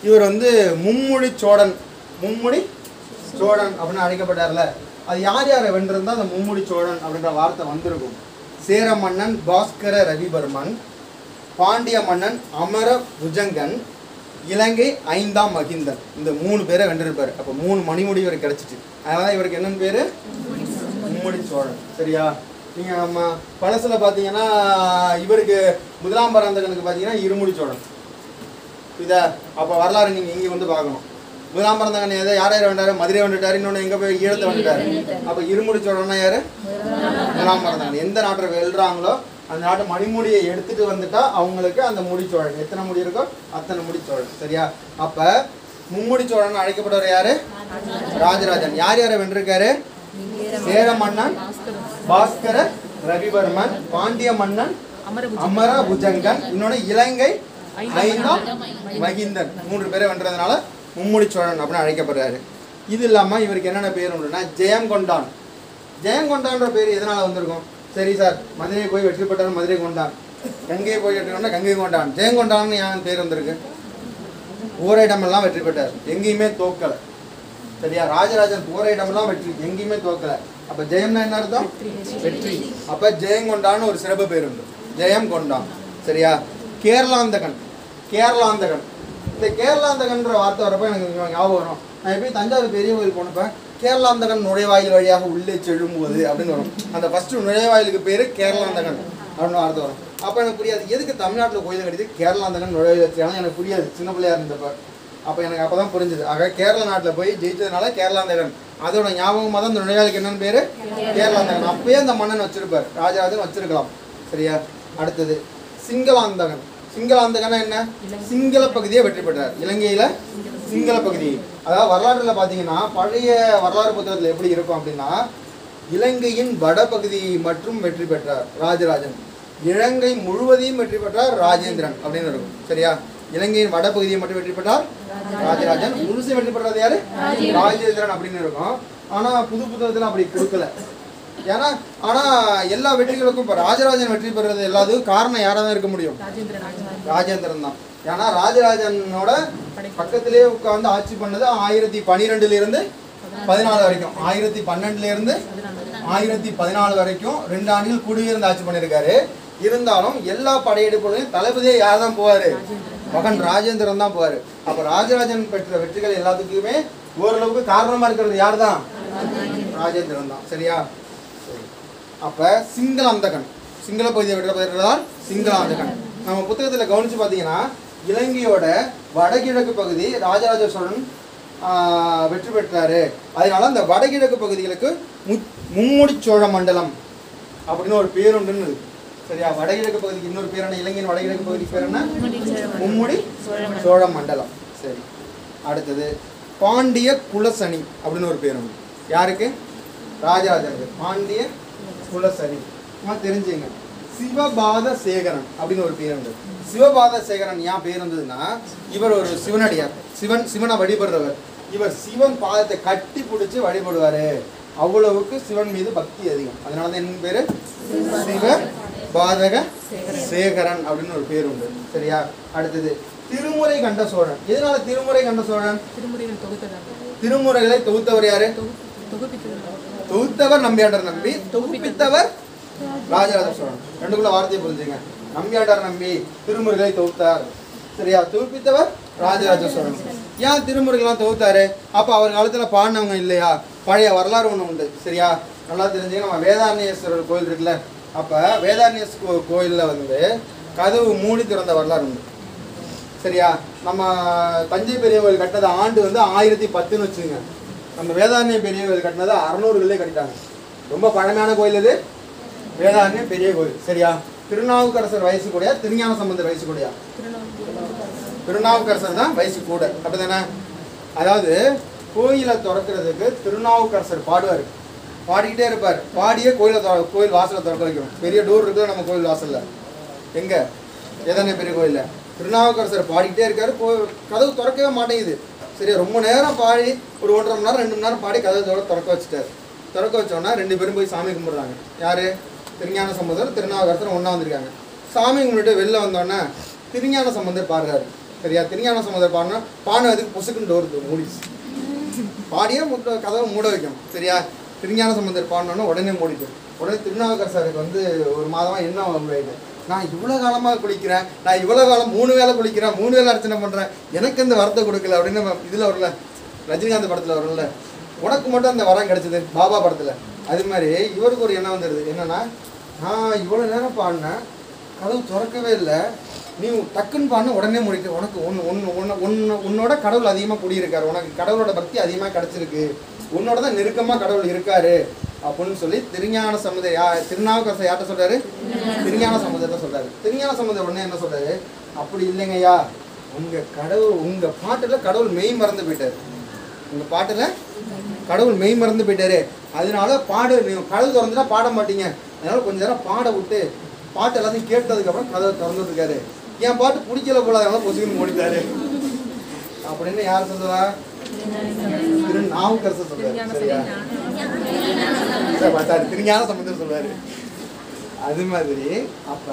இவர் மும்முடி சோழன் அப்படின்னு அழைக்கப்பட்டார்ல, அது யார் யாரை வென்றிருந்தா அந்த மும்முடி சோழன் அப்படின்ற வார்த்தை வந்திருக்கும்? சேர மன்னன் பாஸ்கர ரவிவர்மன், பாண்டிய மன்னன் அமர புஜங்கன், இலங்கை 5ஆம் மகிந்தன். இந்த 3 பேரை வென்றிருப்பாரு. அப்போ 3 மணிமுடி இவருக்கு கிடைச்சிச்சு. அதனால இவருக்கு என்னன்னு பேரு? மும்முடி சோழன். சரியா? நீங்கள் நம்ம பழசில் பார்த்தீங்கன்னா இவருக்கு முதலாம் பராந்தகனுக்கு பார்த்தீங்கன்னா இருமுடி சோழன். இதை அப்போ வரலாறு நீங்கள் இங்கே பார்க்கணும். முதலாம் பராந்தகன் யார் வென்றாரு? மதுரை வந்துட்டாரு. இன்னொன்று எங்கே போய் ஈழத்தை வந்துட்டாரு. அப்போ இருமுடி சோழன்னா யார்? முதலாம் பராந்தகன். எந்த நாட்டை வெல்றாங்களோ அந்த நாட்டு மணிமுடியை எடுத்துட்டு வந்துட்டா அவங்களுக்கு அந்த முடிச்சோழன். எத்தனை முடி இருக்கோ அத்தனை முடிச்சோழன். சரியா? அப்போ மும்முடி சோழன் அழைக்கப்பட்டவர் யாரு? ராஜராஜன். யார் யாரை வென்றிருக்காரு? சேர மன்னன் பாஸ்கர ரவிவர்மன், பாண்டிய மன்னன் அமர புஜங்கன், இன்னொன்று இலங்கை 5ஆம் மகிந்தன். 3 பேரை வென்றதுனால மும்முடி சோழன் அப்படின்னு அழைக்கப்படுறாரு. இது இல்லாமல் இவருக்கு என்னென்ன பேர் உண்டுன்னா ஜெயங்கொண்டான். ஜெயங்கொண்டான்ற பேர் எதனால் வந்திருக்கும்? சரி சார், மதுரை போய் வெற்றி பெற்றார், மதுரை கொண்டான். கங்கை போய் வெற்றி கொண்டா கங்கை கொண்டான். ஜெயங்கொண்டான்னு ஏன் பேர் வந்திருக்கு? போரிடமெல்லாம் வெற்றி பெற்றார், எங்கேயுமே தோக்கலை. சரியா? ராஜராஜன் போரிடமெல்லாம் வெற்றி, எங்கேயுமே தோக்கலை. அப்போ ஜெயம்னா என்ன அர்த்தம்? வெற்றி. அப்போ ஜெயங்கொண்டான்னு ஒரு சிறப்பு பேர் உண்டு, ஜெயம் கொண்டான். சரியா? கேரளாந்தகன். இந்த கேரளாந்தகன்ற வார்த்தை வரப்போ எனக்கு ஞாபகம் வரும். நான் எப்படி தஞ்சாவூர் பெரிய கோயில் போனப்ப கேரளாந்தகன் நுழைவாயில் வழியாக உள்ளே செல்லும்போது அப்படின்னு வரும். அந்த ஃபஸ்ட்டு நுழைவாயிலுக்கு பேர் கேரளாந்தகன் அப்படின்னு வார்த்தை வரும். அப்போ எனக்கு புரியாது, எதுக்கு தமிழ்நாட்டில் கோயில் கட்டிட்டு கேரளாந்தகன் நுழைவாயில் வச்சாலும் எனக்கு புரியாது, சின்ன பிள்ளையா இருந்தப்ப. அப்போ எனக்கு அப்போ தான் புரிஞ்சுது. ஆக கேரள நாட்டில் போய் ஜெயிச்சதுனால கேரளாந்தகன், அதோட ஞாபகமாக தான் இந்த நுழைவாயிலுக்கு என்னென்னு பேர்? கேரளாந்தகன். அப்பயே அந்த மன்னன் வச்சிருப்பார், ராஜராஜன் வச்சிருக்கலாம். சரியா? அடுத்தது சிங்களாந்தகன். சிங்களாந்தகனா என்ன? சிங்கள பகுதியை வெற்றி பெற்றார். இலங்கையில் சிங்கள பகுதி, அதாவது வரலாற்றில் பார்த்தீங்கன்னா பழைய வரலாறு புத்தகத்தில் எப்படி இருக்கும் அப்படின்னா, இலங்கையின் வடபகுதி மற்றும் வெற்றி பெற்றார் ராஜராஜன், இலங்கை முழுவதையும் வெற்றி பெற்றார் ராஜேந்திரன் அப்படின்னு இருக்கும். சரியா? இலங்கையின் வடபகுதியை மட்டும் வெற்றி பெற்றார் ராஜராஜன், முழுசை வெற்றி பெற்றது யாரு? ராஜேந்திரன் அப்படின்னு இருக்கும். ஆனால் புது புத்தகத்தில் அப்படி கொடுக்கல. ஏன்னா எல்லா வெற்றிகளுக்கும் இப்போ ராஜராஜன் வெற்றி பெறுறது எல்லாத்துக்கும் காரணம் யாராக தான் இருக்க முடியும்? ராஜேந்திரன் தான். ஏன்னா ராஜராஜனோட பக்கத்திலே உட்காந்து ஆட்சி பண்ணது 1012 இருந்து 14 வரைக்கும் 1012 இருந்து 1014 வரைக்கும் 2 ஆண்டுகள் குடியிருந்து ஆட்சி பண்ணியிருக்காரு. இருந்தாலும் எல்லா படையெடுப்புகளையும் தளபதியே யார் தான் போவார்? மகன் ராஜேந்திரன் தான் போவார். அப்போ ராஜராஜன் பெற்ற வெற்றிகள் எல்லாத்துக்குமே ஓரளவுக்கு காரணமாக இருக்கிறது யார் தான்? ராஜேந்திரன் தான். சரியா? அப்போ சிங்களந்தகன், சிங்கள பகுதியை வெற்ற பெற்றதால் சிங்களாந்தகன். நம்ம புத்தகத்தில் கவனித்து பார்த்தீங்கன்னா இலங்கையோட வடகிழக்கு பகுதி ராஜராஜ சோழன் வெற்றி பெற்றாரு. அதனால அந்த வடகிழக்கு பகுதிகளுக்கு மும்முடி சோழ மண்டலம் அப்படின்னு ஒரு பேர் உண்டுன்னு. சரியா? வடகிழக்கு பகுதிக்கு இன்னொரு பேர் என்ன? இலங்கையின் வடகிழக்கு பகுதிக்கு பேர் என்ன? மும்முடி சோழ மண்டலம். சரி, அடுத்தது பாண்டிய குலசனி அப்படின்னு ஒரு பேர் உண்டு. யாருக்கு? ராஜராஜனுக்கு. பாண்டிய குலசனி தெரிஞ்சுங்க. சிவபாத சேகரன் அப்படின்னு ஒரு பேர் உண்டு. சிவபாத சேகரன் ஏன் பேர் இருந்ததுன்னா, இவர் ஒரு சிவனடியார், சிவனை வழிபடுறவர். இவர் சிவன் பாதத்தை கட்டி பிடிச்சி வழிபடுவார். அவ்வளவுக்கு சிவன் மீது பக்தி அதிகம். அதனால தான் என்ன பேர்? சிவபாதக சேகரன் அப்படின்னு ஒரு பேர் உண்டு. சரியா? அடுத்தது திருமுறை கண்ட சோழன். எதனால திருமுறை கண்ட சோழன்? திருமுறைகளை தொகுத்தவர் யாரு? தொகுத்தவர் நம்பியாண்டார் நம்பி, தொகுப்பித்தவர் ராஜராஜ சோழன். ரெண்டுக்குள்ள வார்த்தையை புரிஞ்சுங்க. நம்பியாண்டார் நம்பி திருமுறைகளை தொகுத்தார். சரியா? தொகுப்பித்தவர் ராஜராஜ சோழன். ஏன் திருமுறைகள்லாம் தொகுத்தாரு? அப்போ அவர் காலத்தில் பாடினவங்க இல்லையா? பழைய வரலாறு ஒன்று உண்டு. சரியா? நல்லா தெரிஞ்சுங்க. நம்ம வேதாரண்யேஸ்வரர் கோயில் இருக்குல்ல, அப்போ வேதாரண்யேஸ்வரர் கோயிலில் வந்து கதவு மூடி திறந்த வரலாறு உண்டு. சரியா? நம்ம தஞ்சை பெரிய கோயில் கட்டினது ஆண்டு வந்து 1010ன்னு வச்சுங்க. நம்ம வேதாரண்யம் பெரிய கோயில் கட்டினது 600களே கட்டிட்டாங்க. ரொம்ப பழமையான கோயில் இது வேதாரண்யம் பெரிய கோயில். சரியா? திருநாவுக்கரசர் வயசு கூடயா திருஞான சம்பந்தர் வயசு கூடயா? திருநாவுக்கரசர் தான் வயசு கூட. அப்படிதானே? அதாவது கோயிலை திறக்கிறதுக்கு திருநாவுக்கரசர் பாடுவார், பாடிக்கிட்டே இருப்பார். பாடியே கோயில் வாசலை திறக்க வைக்கணும். பெரிய டோர் இருக்குது நம்ம கோயில் வாசலில். எங்கே? வேதாரண்யம் பெரிய கோயிலில் திருநாவுக்கரசர் பாடிக்கிட்டே இருக்காரு. கதவு திறக்கவே மாட்டேங்குது. சரியா? ரொம்ப நேரம் பாடி ஒரு 1.5 மணி நேரம் 2 மணி நேரம் பாடி கதவை திறக்க வச்சுட்டார். திறக்க வச்சோன்னா 2 பேரும் போய் சாமி கும்பிடுறாங்க. யார்? திருஞான சம்பந்தர் திருநாவுக்கரசர் ஒன்றா வந்திருக்காங்க. சாமி கும்பிட்டு வெளில வந்தோடனே திருஞான சம்பந்தர் பாடுறாரு. சரியா? திருஞான சம்பந்தர் பாடினதுக்கு பொசுக்குன்னு டோர் மூடிச்சு. பாடியே கதவை மூட வைக்கணும். சரியா? திருஞான சம்பந்தர் பாடினோன்னா உடனே மூடிட்டு, உடனே திருநாவுக்கரசருக்கு வந்து ஒரு மாதமாக என்ன ஆகுது, நான் இவ்வளோ காலமாக குளிக்கிறேன், நான் இவ்வளோ காலம் 3 வேளை குளிக்கிறேன், 3 வேளை அர்ச்சனை பண்ணுறேன், எனக்கு இந்த வரத்தை கொடுக்கல அப்படின்னு இதில் வரல, ரஜினிகாந்த் படத்தில் வரல, உனக்கு மட்டும் அந்த வரம் கிடச்சிது பாபா படத்தில். அது மாதிரி இவருக்கு ஒரு எண்ணம் வந்துடுது. என்னென்னா, நான் இவ்வளோ நேரம் பாடினேன், கதவு திறக்கவே இல்லை, நீ டக்குன்னு பாடின உடனே முடிக்க, உனக்கு உன்னோட கடவுள் அதிகமாக குடியிருக்காரு, உனக்கு கடவுளோட பக்தி அதிகமாக கிடச்சிருக்கு, உன்னோட தான் நெருக்கமாக கடவுள் இருக்காரு அப்படின்னு சொல்லி திருஞான சம்பந்தர் திருநாவுக்கரசர் யார்கிட்ட சொல்கிறாரு? திருஞான சம்பந்தர்கிட்ட சொல்கிறாரு. திருஞான சம்பந்தர் உடனே என்ன சொல்கிறாரு? அப்படி இல்லைங்கய்யா, உங்கள் பாட்டில் கடவுள் மெய் மறந்து போயிட்டார், உங்கள் பாட்டில் கடவுள் மெய் மறந்து போயிட்டாரு, அதனால கடவுள் திறந்துட்டா பாட மாட்டீங்க, அதனால கொஞ்ச நேரம் பாட விட்டு பாட்டு எல்லாத்தையும் கேட்டதுக்கப்புறம் கதவை திறந்துருக்காரு. என் பாட்டு பிடிக்கல போல, அதனால பொசுக்குன்னு மூடிட்டாரு அப்படின்னு யார் சொல்லுவா? திருநாவுக்கரசர் சொல்றாரு. சரியா? திருஞான சம்பந்தர் சொல்றாரு. அது மாதிரி அப்ப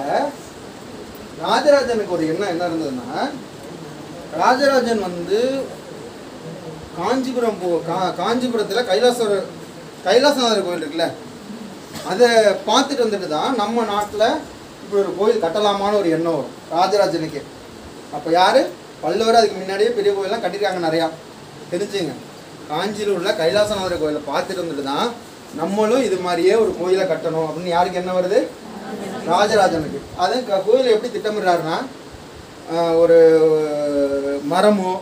ராஜராஜனுக்கு ஒரு எண்ணம் என்ன இருந்ததுன்னா, ராஜராஜன் வந்து காஞ்சிபுரத்தில் கைலாசநாதர் கோயில் இருக்குல்ல, அதை பார்த்துட்டு வந்துட்டு தான் நம்ம நாட்டில் இப்படி ஒரு கோயில் கட்டலாமான்னு ஒரு எண்ணம் வரும் ராஜராஜனுக்கு. அப்போ யார்? பல்லவர் அதுக்கு முன்னாடியே பெரிய கோயிலெலாம் கட்டியிருக்காங்க நிறையா. தெரிஞ்சுங்க. காஞ்சியில் உள்ள கைலாசநாதர் கோயிலை பார்த்துட்டு வந்துட்டு தான் நம்மளும் இது மாதிரியே ஒரு கோயிலை கட்டணும் அப்படின்னு யாருக்கு என்ன வருது? ராஜராஜனுக்கு. அது கோயிலை எப்படி திட்டமிடுறாருன்னா, ஒரு மரமோ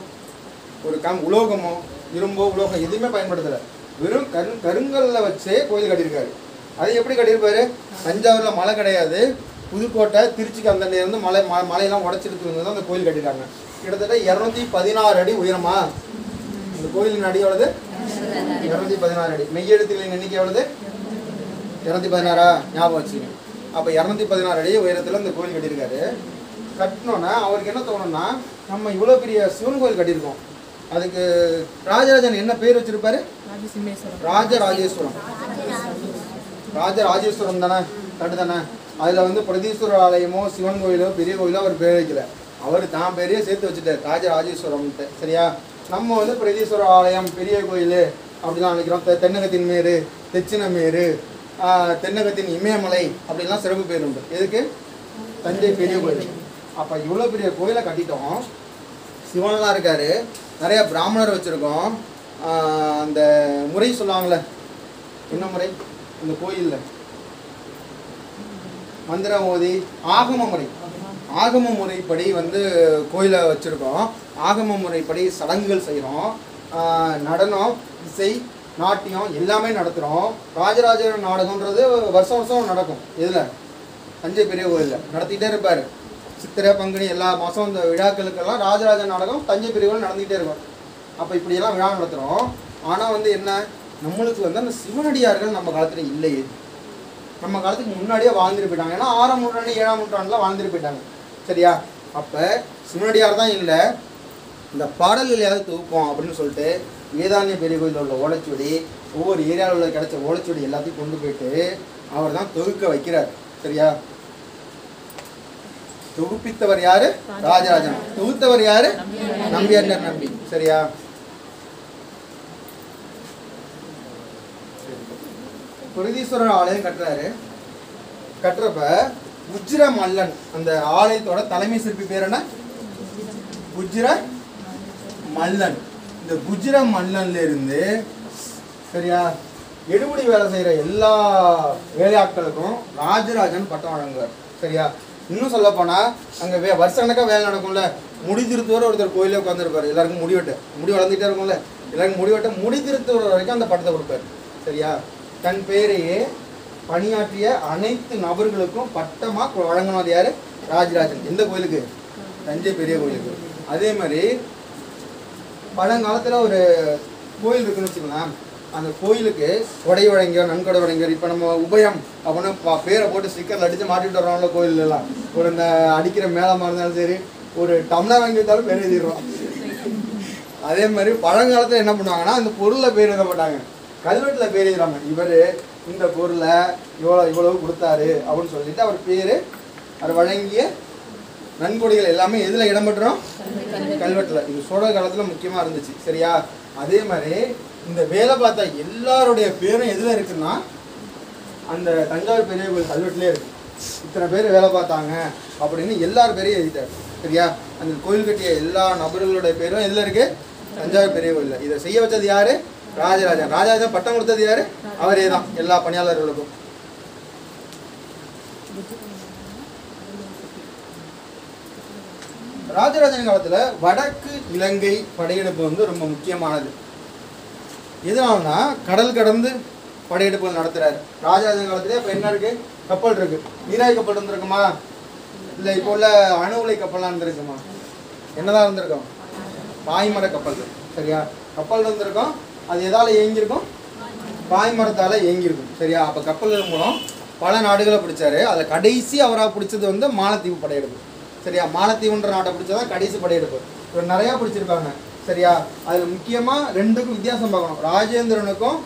ஒரு உலோகமோ இரும்போ உலோகம் எதுவுமே பயன்படுத்தலை, வெறும் கருங்கல்ல வச்சே கோயில் கட்டியிருக்காரு. அது எப்படி கட்டியிருப்பாரு? தஞ்சாவூரில் மலை கிடையாது, புதுக்கோட்டை திருச்சிக்கு அந்த இருந்து மலையெல்லாம் உடச்சிட்டு வந்து தான் அந்த கோயில் கட்டியிருக்காங்க. கிட்டத்தட்ட 216 அடி உயரமா இந்த கோயிலின் அடி எவ்வளவு? 216 அடி. மெய்யெழுத்துகளின் எண்ணிக்கை எவ்வளவு? 216. ஞாபகம் வச்சுங்க. அப்போ 216 அடி உயரத்தில் இந்த கோயில் கட்டியிருக்காரு. கட்டினோன்னா அவருக்கு என்ன தோணும்னா, நம்ம இவ்வளோ பெரிய சிவன் கோயில் கட்டியிருக்கோம், அதுக்கு ராஜராஜன் என்ன பேர் வச்சிருப்பாரு? ராஜராஜேஸ்வரம். ராஜராஜேஸ்வரம் தானே, கட்டு தானே. அதில் வந்து பிரதீஸ்வரர் ஆலயமோ சிவன் கோயிலோ பெரிய கோயிலோ அவர் பேர் வைக்கல, அவர் தான் பேரையே சேர்த்து வச்சுட்டார் ராஜராஜேஸ்வரம்ட்டு. சரியா? நம்ம வந்து பிரதீஸ்வரர் ஆலயம் பெரிய கோயில் அப்படிலாம் நினைக்கிறோம். தென்னகத்தின் மேரு, தெச்சின மேரு, தென்னகத்தின் இமயமலை அப்படின்லாம் சிறப்பு பேர் உண்டு. எதுக்கு? தஞ்சை பெரிய கோயில். அப்போ இவ்வளோ பெரிய கோயிலை கட்டிட்டோம், சிவன்லாம் இருக்காரு, நிறைய பிராமணர் வச்சுருக்கோம். அந்த முறை சொல்லுவாங்களே, என்ன முறை இந்த கோயிலில்? மந்திரம் ஓதி ஆகம முறை, ஆகம முறைப்படி கோயிலை வச்சுருக்கோம். ஆகம முறைப்படி சடங்குகள் செய்கிறோம். நடனம், இசை, நாட்டியம் எல்லாமே நடத்துகிறோம். ராஜராஜ நாடகம்ன்றது வருஷம் வருஷம் நடக்கும். இதில் தஞ்சை பெரிய கோயிலில் நடத்திக்கிட்டே இருப்பார். சித்திரை, பங்குனி எல்லா மாதம் இந்த விழாக்களுக்கெல்லாம் ராஜராஜ நாடகம் தஞ்சை பெரிய கோயில் நடந்துக்கிட்டே இருக்கும். அப்போ இப்படியெல்லாம் விழா நடத்துகிறோம். ஆனால் என்ன, நம்மளுக்கு அந்த சிவனடியார்கள் நம்ம காலத்தில் இல்லையே. நம்ம காலத்துக்கு முன்னாடியே வாழ்ந்துட்டு போயிட்டாங்க. ஏன்னா 6ஆம் நூற்றாண்டு 7ஆம் நூற்றாண்டில் வாழ்ந்துட்டு போயிட்டாங்க. சரியா? அப்போ சிவனடியார் தான் இல்லை, இந்த பாடல்களையாவது தொகுப்போம் அப்படின்னு சொல்லிட்டு வேதாரண்ய பெரிய கோயிலில் உள்ள ஓலைச்சுவடி, ஒவ்வொரு ஏரியாவில் உள்ள கிடைச்ச ஓலைச்சுவடி எல்லாத்தையும் கொண்டு போயிட்டு அவர் தான் தொகுக்க வைக்கிறார். சரியா? தொகுப்பித்தவர் யாரு? ராஜராஜன். தொகுத்தவர் யாரு? நம்பியார் நம்பி. சரியா? பிரகதீஸ்வரர் ஆலயம் கட்டுறாரு. கட்டுறப்ப குஜ்ர மல்லன், அந்த ஆலயத்தோட தலைமை சிற்பி பேர் என்ன? குஜ்ர மல்லன். இந்த குஜ்ர மல்லன்ல இருந்து சரியா எடுபடி வேலை செய்யற எல்லா வேலையாட்களுக்கும் ராஜராஜன் பட்டம் வழங்குவார். சரியா? இன்னும் சொல்ல போனா அங்க வருஷ கணக்காக வேலை நடக்கும்ல. முடி திருத்துவர் ஒருத்தர் கோயிலே உட்காந்துருப்பாரு. எல்லாருக்கும் முடி வளர்ந்துட்டே இருக்கும்ல, எல்லாருக்கும் முடி திருத்துவர் வரைக்கும் அந்த பட்டத்தை கொடுப்பாரு. சரியா? தன் பேரையே பணியாற்றிய அனைத்து நபர்களுக்கும் பட்டமாக வழங்கினது யாரு? ராஜராஜன். எந்த கோயிலுக்கு? தஞ்சை பெரிய கோயிலுக்கு. அதே மாதிரி பழங்காலத்தில் ஒரு கோயில் இருக்குன்னு வச்சுக்கலாம். அந்த கோயிலுக்கு கொடை வழங்கியோர், நன்கொடை வழங்கியோர், இப்போ நம்ம உபயம் அப்படின்னு பேரை போட்டு ஸ்டிக்கரில் அடித்து மாட்டிட்டு வரோம்ல கோயிலெல்லாம். ஒரு இந்த அடிக்கிற மேளமாக இருந்தாலும் சரி, ஒரு டம்ளர் வாங்கி வைத்தாலும் பேர் எழுதிடுறோம். அதே மாதிரி பழங்காலத்தில் என்ன பண்ணுவாங்கன்னா, அந்த பொருளை பேர் எழுத மாட்டாங்க, கல்வெட்டில் பேர் எழுதுறாங்க. இவர் இந்த பொருளை இவ்வளவு கொடுத்தாரு அப்படின்னு சொல்லிட்டு அவர் பேர், அவர் வழங்கிய நன்கொடைகள் எல்லாமே எதில் இடம்பெற்றோம்? கல்வெட்டில். இது சோழ காலத்தில் முக்கியமாக இருந்துச்சு. சரியா? அதே மாதிரி இந்த வேலை பார்த்த எல்லாருடைய பேரும் எதில் இருக்குன்னா அந்த தஞ்சாவூர் பெரிய கோயில் கல்வெட்டிலே இருக்கு. இத்தனை பேர் வேலை பார்த்தாங்க அப்படின்னு எல்லார் பேரையும் எழுதிட்டார். சரியா? அந்த கோயில் கட்டிய எல்லா நபர்களுடைய பேரும் எதில் இருக்கு? தஞ்சாவூர் பெரிய கோயிலில். இதை செய்ய வச்சது யாரு? ராஜராஜன். ராஜராஜன் பட்டம் கொடுத்தது யாரு? அவரே தான் எல்லா பணியாளர்களுக்கும். ராஜராஜன் காலத்துல வடக்கு இலங்கை படையெடுப்பு ரொம்ப முக்கியமானது. எதனாலனா கடல் கடந்து படையெடுப்புகள் நடத்துறாரு ராஜராஜன் காலத்திலே. இப்போ என்ன இருக்கு? கப்பல் இருக்கு. நீராய் கப்பல் இருந்திருக்குமா? இல்லை இப்போ உள்ள அணு உலை கப்பல்லாம் இருந்திருக்குமா? என்னதான் இருந்திருக்கும்? பாய்மர கப்பல். சரியா? கப்பல் இருந்திருக்கும். அது எதால இயங்கியிருக்கும்? பாய்மரத்தால் இயங்கியிருக்கும். சரியா? அப்போ கப்பல்கள் மூலம் பல நாடுகளை பிடிச்சாரு. அதில் கடைசி அவராக பிடிச்சது மாலத்தீவு படையெடுப்பு. சரியா? மாலத்தீவுன்ற நாட்டை பிடிச்சதான் கடைசி படையெடுப்பு. இவர் நிறையா பிடிச்சிருக்காங்க. சரியா? அதில் முக்கியமாக ரெண்டுக்கும் வித்தியாசம் பார்க்கணும். ராஜேந்திரனுக்கும்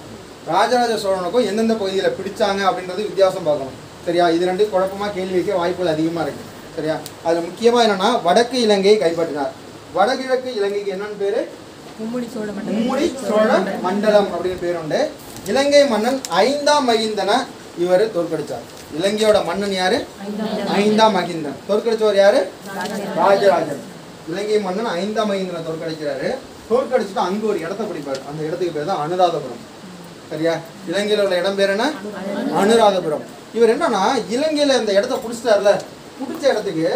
ராஜராஜ சோழனுக்கும் எந்தெந்த பகுதியில் பிடிச்சாங்க அப்படின்றது வித்தியாசம் பார்க்கணும். சரியா? இது ரெண்டு குழப்பமாக கேள்வி வைக்க வாய்ப்புகள் அதிகமாக இருக்குது. சரியா? அதில் முக்கியமாக என்னென்னா வடக்கு இலங்கையை கைப்பற்றினார். வடகிழக்கு இலங்கைக்கு என்னன்னு பேர்? மும்முடி சோழ மண்டலம் அப்படின்னு பேர் உண்டு. இலங்கை மன்னன் 5ஆம் மகிந்தனை இவர் தோற்கடித்தார். இலங்கையோட மன்னன் யாரு? 5ஆம் மகிந்தன். தோற்கடிச்சவர் யாரு? ராஜராஜன். இலங்கை மன்னன் 5ஆம் மகிந்தனை தோற்கடிக்கிறாரு. தோற்கடிச்சுட்டு அங்கே ஒரு இடத்த பிடிப்பார். அந்த இடத்துக்கு பேர் தான் அனுராதபுரம். சரியா? இலங்கையில் உள்ள இடம் பேர் என்ன? அனுராதபுரம். இவர் என்னன்னா இலங்கையில் இந்த இடத்த பிடிச்சிட்டார்ல, பிடிச்ச இடத்துக்கு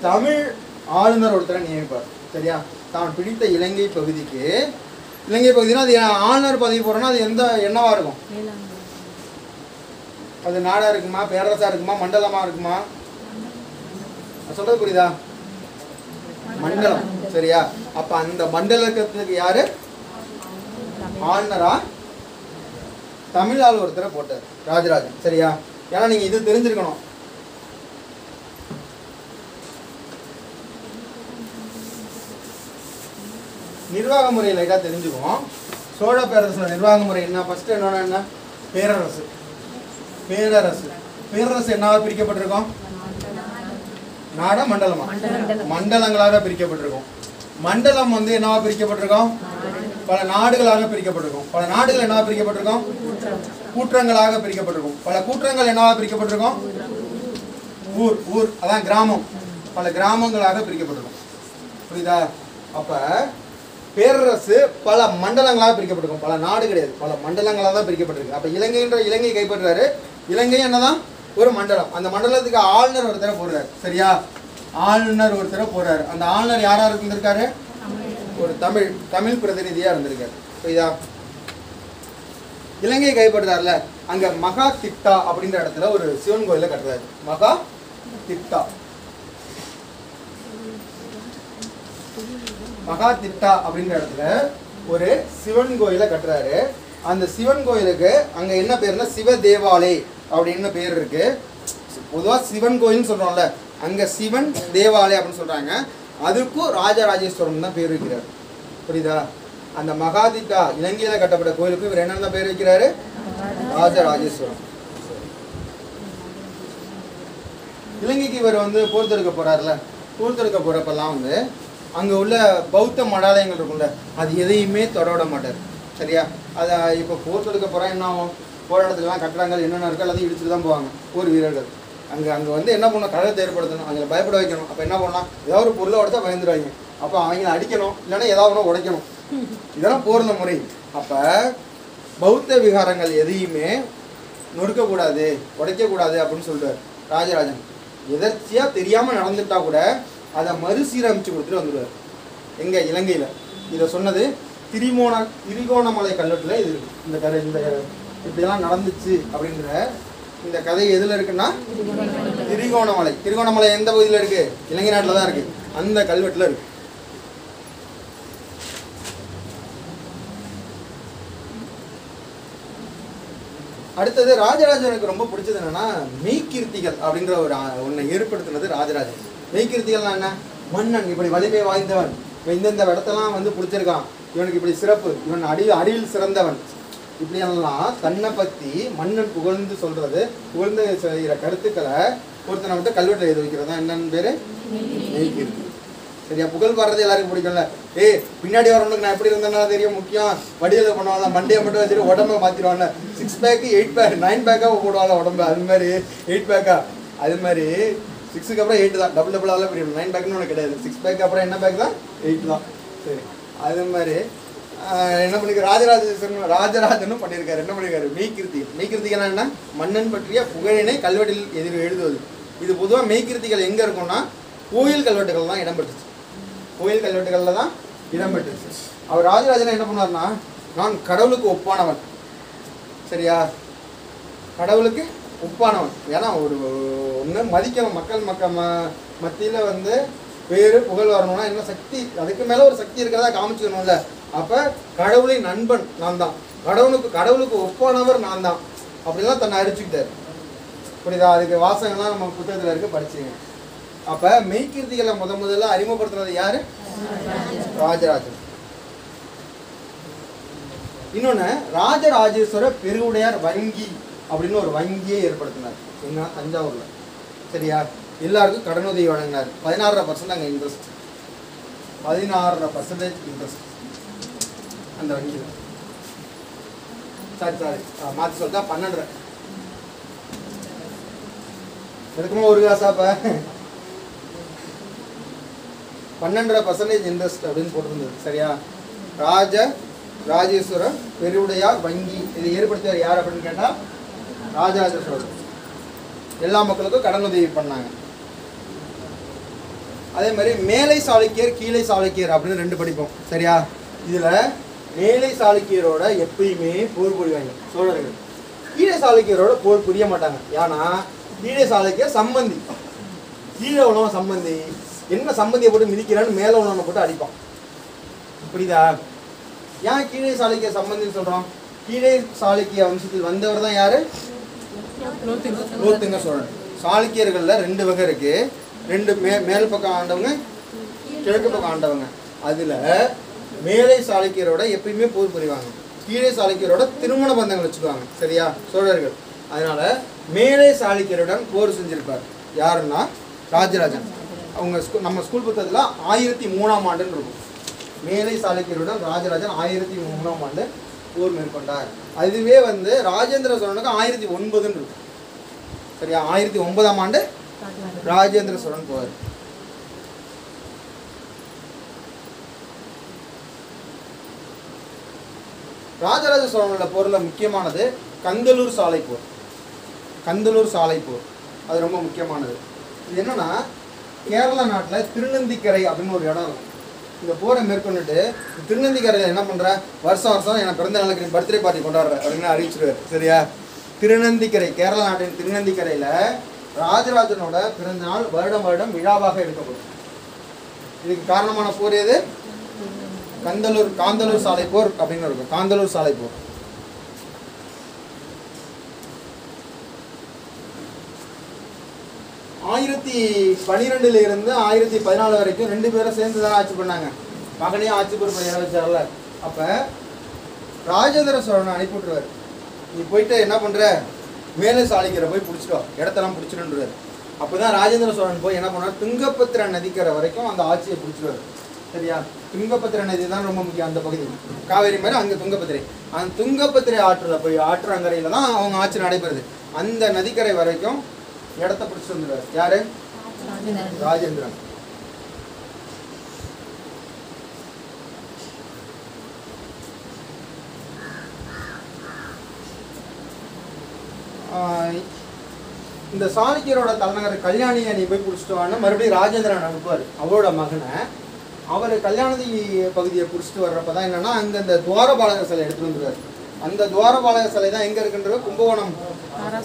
தமிழ் ஆளுநர் ஒருத்தரை நியமிப்பார். சரியா? தான் பிடித்த இலங்கை பகுதிக்கு, இலங்கை பகுதினா அது ஆளுநர் பதவி போகிறோன்னா அது என்னவா இருக்கும்? அது நாடா இருக்குமா, பேரரசா இருக்குமா, மண்டலமா இருக்குமா? சொல்றது புரியுதா? மண்டலம். சரியா? அப்ப அந்த மண்டலத்துக்கு யாரு ஆளுநரா? தமிழ் ஆள் ஒருத்தரை போட்டார் ராஜராஜன். சரியா? ஏன்னா நீங்க இது தெரிஞ்சிருக்கணும். நிர்வாக முறை லைட்டா தெரிஞ்சுக்குவோம். சோழ பேரரசோட நிர்வாக முறை என்ன? ஃபர்ஸ்ட் என்ன? பேரரசு. பேரரசு பேரரசு என்னவா பிரிக்கப்பட்டிருக்கும்? நாடா மண்டலமா? மண்டலங்களாக பிரிக்கப்பட்டிருக்கும். மண்டலம் என்னவா பிரிக்கப்பட்டிருக்கும்? பல நாடுகளாக பிரிக்கப்பட்டிருக்கும். பல நாடுகள் என்னவா பிரிக்கப்பட்டிருக்கும்? கூற்றங்களாக பிரிக்கப்பட்டிருக்கும். பல கூற்றங்கள் என்னவா பிரிக்கப்பட்டிருக்கும்? ஊர் ஊர் அதான் கிராமம். பல கிராமங்களாக பிரிக்கப்பட்டிருக்கும். புரியுதா? அப்ப பேரரசு பல மண்டலங்களாக பிரிக்கப்பட்டிருக்கும். பல நாடு கிடையாது, பல மண்டலங்களாக தான் பிரிக்கப்பட்டிருக்கு. அப்ப இலங்கை கைப்பற்றுறாரு. இலங்கை என்னதான்? ஒரு மண்டலம். அந்த மண்டலத்துக்கு ஆளுநர் ஒருத்தரை போடுறாரு. சரியா? ஆளுநர் ஒருத்தரை போடுறாரு. அந்த ஆளுநர் யாரா இருந்திருக்காரு? ஒரு தமிழ் பிரதிநிதியா இருந்திருக்காரு. புரியுதா? இலங்கை கைப்பற்றுறாருல, அங்க மகா திட்டா அப்படின்ற இடத்துல ஒரு சிவன் கோயிலை கட்டுறாரு. மகா திட்டா அப்படின்ற இடத்துல ஒரு சிவன் கோயிலை கட்டுறாரு. அந்த சிவன் கோயிலுக்கு அங்க என்ன பேருன்னா சிவ தேவாலய் அப்படின்னு பேர் இருக்கு. பொதுவா சிவன் கோயில்னு சொல்றோம்ல, அங்க சிவன் தேவாலயம் அப்படின்னு சொல்றாங்க. அதுக்கும் ராஜராஜேஸ்வரம் தான் பேர் வைக்கிறார். புரியுதா? அந்த மகாதிட்டா இலங்கையில கட்டப்பட்ட கோயிலுக்கு இவர் என்ன பேர் வைக்கிறாரு? ராஜராஜேஸ்வரம். இலங்கைக்கு இவர் போர் தொடுக்க போறாருல, போர் தொடுக்க போறப்பெல்லாம் அங்க உள்ள பௌத்த மடாலயங்கள் இருக்கும்ல, அது எதையுமே தொடவிட மாட்டார். சரியா? அதை இப்போ போர் தொடுக்க போறா என்ன ஆகும்? போராட்டத்துலாம் கட்டுறாங்க என்னென்ன இருக்கோ எல்லாத்தையும் இடிச்சுட்டு தான் போவாங்க போர் வீரர்கள். அங்கே என்ன பண்ணணும்? கழகத்தை ஏற்படுத்தணும், அவங்களை பயப்பட வைக்கணும். அப்போ என்ன பண்ணலாம்? ஏதாவது ஒரு பொருளை உடச்சா பயந்துருவாங்க. அப்போ அவங்கள அடிக்கணும், இல்லைன்னா ஏதாவது ஒன்று உடைக்கணும். இதெல்லாம் போர்ல முறை. அப்போ பௌத்த விகாரங்கள் எதையுமே நொறுக்கக்கூடாது, உடைக்கக்கூடாது அப்படின்னு சொல்றாரு ராஜராஜன். எதர்ச்சியா தெரியாம நடந்துட்டா கூட அதை மறுசீரமைச்சு கொடுத்துட்டு வந்துடுவார். எங்க? இலங்கையில. இதை சொன்னது திரிகோணமலை கல்வெட்டுல இது இருக்கு. இந்த கதை இப்படிலாம் நடந்துச்சு அப்படின்ற இந்த கதை எதுல இருக்குன்னா திரிகோணமலை. திரிகோணமலை எந்த பகுதியில் இருக்கு? இலங்கை நாட்டில் தான் இருக்கு. அந்த கல்வெட்டுல இருக்கு. அடுத்தது ராஜராஜனுக்கு ரொம்ப பிடிச்சது என்னன்னா மெய்கீர்த்திகள் அப்படின்ற ஒரு ஒன்றை ஏற்படுத்தினது ராஜராஜன். மெய்கீர்த்திகள்னா என்ன? மன்னன் இப்படி வலிமை வாய்ந்தவன், இந்தந்த இடத்தெல்லாம் பிடிச்சிருக்கான், இவனுக்கு இப்படி சிறப்பு, இவன் அடியில் சிறந்தவன், இப்படியெல்லாம் தன்னை பற்றி மன்னன் புகழ்ந்து சொல்றது, புகழ்ந்து செய்கிற கருத்துக்களை ஒருத்தனை விட்டு கல்வெட்டில் எழுதி வைக்கிறது தான் என்னன்னு பேரு? மெய்கீர்த்தி. சரியா? புகழ் பாடுறது எல்லாருக்கும் பிடிக்கும்ல. பின்னாடி வரவனுக்கு நான் எப்படி இருந்தேன்னா தெரியும், முக்கியம் வடிவில் பண்ணுவாங்க, மண்டையை மட்டும் வச்சுட்டு உடம்பை மாற்றிடுவாங்க. 6 பேக்கு 8 பேக் 9 பேக்காக போடுவாங்க உடம்பு. அது மாதிரி 8 பேக்கா, அது மாதிரி 6க்கு அப்புறம் 8 தான், டபுளாக பிரியும். 9 பேக்குன்னு ஒன்று கிடையாது. 6 பேக்கு அப்புறம் என்ன பேக் தான்? 8 தான். சரி, அது மாதிரி என்ன பண்ணிருக்காரு? ராஜராஜனும் பண்ணியிருக்காரு. என்ன பண்ணியிருக்காரு? மெய்கீர்த்திகள் என்ன? மன்னன் பற்றிய புகழினை கல்வெட்டில் எழுதுவது. இது பொதுவாக மெய்கீர்த்திகள் எங்கே இருக்கும்னா கோயில் கல்வெட்டுகள் தான் இடம்பெற்றுச்சு. கோயில் கல்வெட்டுகளில் தான் இடம்பெற்றுச்சு. அவர் ராஜராஜன் என்ன பண்ணார்னா, நான் கடவுளுக்கு ஒப்பானவன். சரியா? கடவுளுக்கு ஒப்பானவன். ஏன்னா ஒரு ஒன்று மதிக்கணும், மக்கள் மத்தியில் பேரு புகழ் வரணும்னா என்ன சக்தி, அதுக்கு மேலே ஒரு சக்தி இருக்கிறதா காமிச்சுக்கணும்ல. அப்போ கடவுளின் நண்பன் நான் தான், கடவுளுக்கு ஒப்பானவர் நான் தான் அப்படிலாம் தன்னை அறிவிச்சுக்கிட்டார். புரியுதா? அதுக்கு வாசகங்கள்லாம் நம்ம புத்தகத்தில் இருக்கு, படிச்சுங்க. அப்போ மெய்கீர்த்திகளை முதல்ல அறிமுகப்படுத்துறது யாரு? ராஜராஜன். இன்னொன்று, ராஜராஜேஸ்வர பெருவுடையார் வங்கி அப்படின்னு ஒரு வங்கியை ஏற்படுத்தினார். எங்க? தஞ்சாவூர்ல. சரியா? எல்லாருக்கும் கடனுதவி வழங்கினார். 16% அங்கே இன்ட்ரெஸ்ட். 16% இன்ட்ரெஸ்ட் அந்த வங்கியில். சாரி மாற்றி சொல்லிட்டா 12. எடுக்குமா ஒரு காசாப்ப 12% இன்ட்ரெஸ்ட் அப்படின்னு போட்டிருந்தது. சரியா? ராஜேஸ்வர பெருவுடையார் வங்கி இதை ஏற்படுத்தியவர் யார் அப்படின்னு கேட்டால் ராஜராஜ சோழன். எல்லா மக்களுக்கும் கடனுதவி பண்ணாங்க. அதே மாதிரி மேலை சாளுக்கியர், கீழே சாளுக்கியர் அப்படின்னு 2 படிப்போம். சரியா? இதில் மேலை சாளுக்கியரோட எப்பயுமே போர் புரிவாங்க சோழர்கள். கீழே சாளுக்கியரோட போர் புரிய மாட்டாங்க. ஏன்னா கீழே சாளுக்கியர் சம்பந்தி, கீழே உணவன் சம்பந்தி. என்ன சம்பந்தியை போட்டு மிதிக்கிறான்னு மேலே உணவனை போட்டு அடிப்பான். புரியுதா? ஏன் கீழே சாளுக்கிய சம்பந்தின்னு சொல்கிறோம்? கீழே சாளுக்கிய வம்சத்தில் வந்தவர் தான் யாரு? குலோத்துங்க சோழன். சாளுக்கியர்களில் 2 வகை இருக்கு. 2 மேல் பக்கம் ஆண்டவங்க, கிழக்கு பக்கம் ஆண்டவங்க. அதில் மேலை சாளுக்கியரோட எப்பயுமே போர் புரிவாங்க, கீழே சாளுக்கியரோட திருமண பந்தங்கள் வச்சுக்குவாங்க. சரியா? சோழர்கள். அதனால மேலை சாளுக்கியருடன் போர் செஞ்சிருப்பார். யாருன்னா ராஜராஜன். அவங்க நம்ம ஸ்கூல் புத்தகத்தில் 1003ஆம் ஆண்டுன்னு இருக்கும். மேலை சாளுக்கியருடன் ராஜராஜன் 1003ஆம் ஆண்டு போர் மேற்கொண்டார். அதுவே வந்து ராஜேந்திர சோழனுக்கு 1009 இருக்கு. சரியா, 1009ஆம் ஆண்டு ராஜேந்திர சோழன் போவார். ராஜராஜ சோழனோட போர்ல முக்கியமானது கந்தலூர் சாலை போர். கந்தலூர் சாலை போர் அது ரொம்ப முக்கியமானது. இது என்னன்னா, கேரளா நாட்டில் திருநந்திக்கரை அப்படின்னு ஒரு இடம் இருக்கும். இந்த போரை மேற்கொண்டுட்டு திருநந்திக்கரையில் என்ன பண்ணுற, வருஷம் வருஷம் எனக்கு பிறந்த நாளுக்கு நீ பர்த்டே பார்ட்டி கொண்டாடுற அப்படின்னு அறிவிச்சிருவார். சரியா, திருநந்திக்கரை, கேரளா நாட்டின் திருநந்திக்கரையில் ராஜராஜனோட பிறந்த நாள் வருடம் வருடம் விழாவாக எடுக்கப்படும். இதுக்கு காரணமான போர் எது? காந்தலூர் சாலை போர் அப்படின்னு இருக்கும். காந்தலூர் சாலை போர். ஆயிரத்தி 12 இருந்து 1014 வரைக்கும் 2 பேரும் சேர்ந்து தான் ஆட்சி பண்ணாங்க. மகனையும் ஆட்சி பொறுப்பை வச்சார்ல. அப்ப ராஜேந்திர சோழனை அனுப்பிவிட்டுருவார். நீ போயிட்டு என்ன பண்ற, மேலே சாலைக்கிற போய் பிடிச்சிட்டோ, இடத்தெல்லாம் பிடிச்சிடுன்றாரு. அப்போதான் ராஜேந்திர சோழன் போய் என்ன பண்ணார், துங்கபத்திர நதிக்கரை வரைக்கும் அந்த ஆட்சியை பிடிச்சிடுவார். சரியா, துங்கபத்திர நதி தான் ரொம்ப முக்கியம். அந்த பகுதி காவேரி மாதிரி அங்கே துங்கபத்திரை, அந்த துங்கபத்திரை ஆற்றுல போய் ஆற்றங்கரையில் தான் அவங்க ஆட்சி நடைபெறுது. அந்த நதிக்கரை வரைக்கும் இடத்த பிடிச்சிட்டு வந்துடுவார். யாரு? ராஜேந்திரன். இந்த சாளுக்கியரோட தலைநகர் கல்யாணியை நீ போய் பிடிச்சிட்டு வான்னு மறுபடியும் ராஜேந்திரன் அனுப்புவார் அவரோட மகனை. அவர் கல்யாணி பகுதியை பிடிச்சிட்டு வர்றப்ப தான் என்னன்னா, அங்கே இந்த துவாரபாலகர் சிலை எடுத்துட்டு வந்துடுவார். அந்த துவாரபாலகர் சிலை தான் எங்கே இருக்குன்றது கும்பகோணம்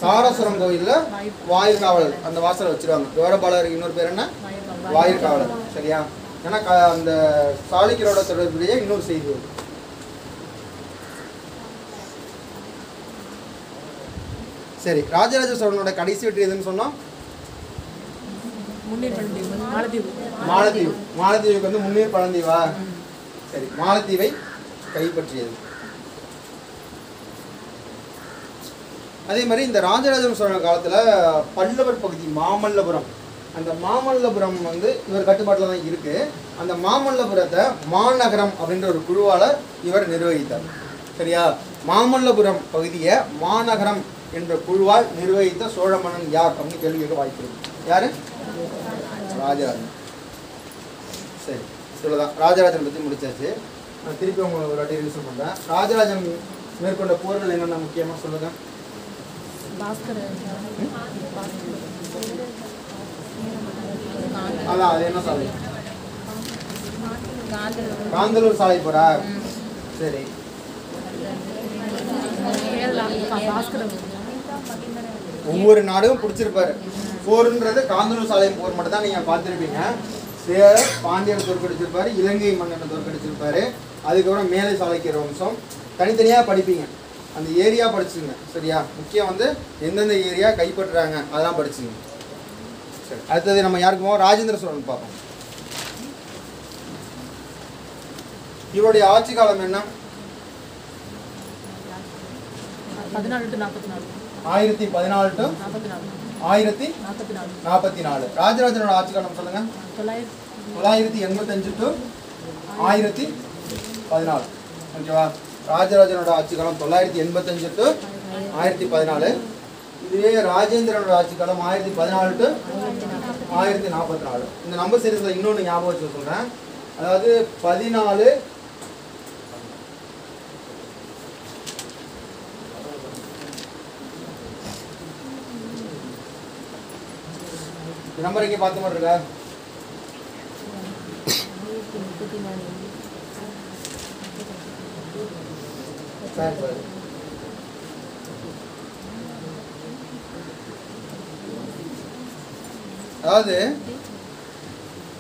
தாராசுரம் கோயிலில் வாயில் காவலர் அந்த வாசலை வச்சிருவாங்க. துவாரபாலகருக்கு இன்னொரு பேர் என்ன? வாயில் காவலர். சரியா, ஏன்னா அந்த சாளுக்கியரோட தொடர்புடைய இன்னொரு செய்தி வரும். சரி, ராஜராஜ சோழனோட கடைசி வெற்றி எதுன்னு சொன்னோம்? மாலத்தீவு. மாலத்தீவுக்கு வந்து முன்னீர் பழந்தீவா? சரி, மாலத்தீவை கைப்பற்றியது. அதே மாதிரி இந்த ராஜராஜ சோழன் காலத்துல பல்லவர் பகுதி மாமல்லபுரம், அந்த மாமல்லபுரம் வந்து இவர் கட்டுப்பாட்டில் தான் இருக்கு. அந்த மாமல்லபுரத்தை மாநகரம் அப்படின்ற ஒரு குழுவால இவர் நிர்வகித்தார். சரியா, மாமல்லபுரம் பகுதியை மாநகரம் என்ற குழுவால் நிர்வகித்த சோழ மன்னன் யார் அப்படின்னு கேள்வி கேட்க வாய்ப்பு இருக்கு. யாரு? ராஜராஜன். சரி, இவ்வளோதான். ராஜராஜன் பற்றி முடிச்சாச்சு. நான் திருப்பி உங்களுக்கு ஒரு வாட்டி ரிவிஷன் பண்ணுறேன். ராஜராஜன் மேற்கொண்ட போர்கள் என்னென்ன முக்கியமாக சொல்லுங்க. அதான், அது என்ன சாலை? காந்தலூர் சாலை போறா? சரி, ஒவ்வொரு நாடும் பிடிச்சிருப்பாரு. போருன்றது காந்தலூர் சாலை போர் மட்டும் தான் நீங்கள் பார்த்துருப்பீங்க. சேர பாண்டியனை தோற்கடிச்சிருப்பாரு, இலங்கை மன்னனை தோற்கடிச்சிருப்பாரு. அதுக்கப்புறம் மேலை சாளுக்கியர் வம்சம் தனித்தனியாக படிப்பீங்க. அந்த ஏரியா படிச்சுங்க. சரியா, முக்கியம் வந்து எந்தெந்த ஏரியா கைப்பற்றுறாங்க அதெல்லாம் படிச்சுங்க. சரி, அடுத்தது நம்ம யாருக்கு போவோம்? ராஜேந்திர சோழன் பார்ப்போம். இவருடைய ஆட்சி காலம் என்ன? 1014 to 1044. ராஜராஜனோட ஆட்சி காலம் சொல்லுங்க. 985 to 1014. ஓகேவா, ராஜராஜனோட ஆட்சி காலம் 985 to 1014. இதுவே ராஜேந்திரனோட ஆட்சி காலம் 1014 to 1044. இந்த நம்பர் சீரிஸ்ல இன்னொன்று ஞாபகம் வச்சு சொல்றேன். அதாவது 14 நம்பர் இங்கே பார்த்த மாதிரி இருக்கா? அதாவது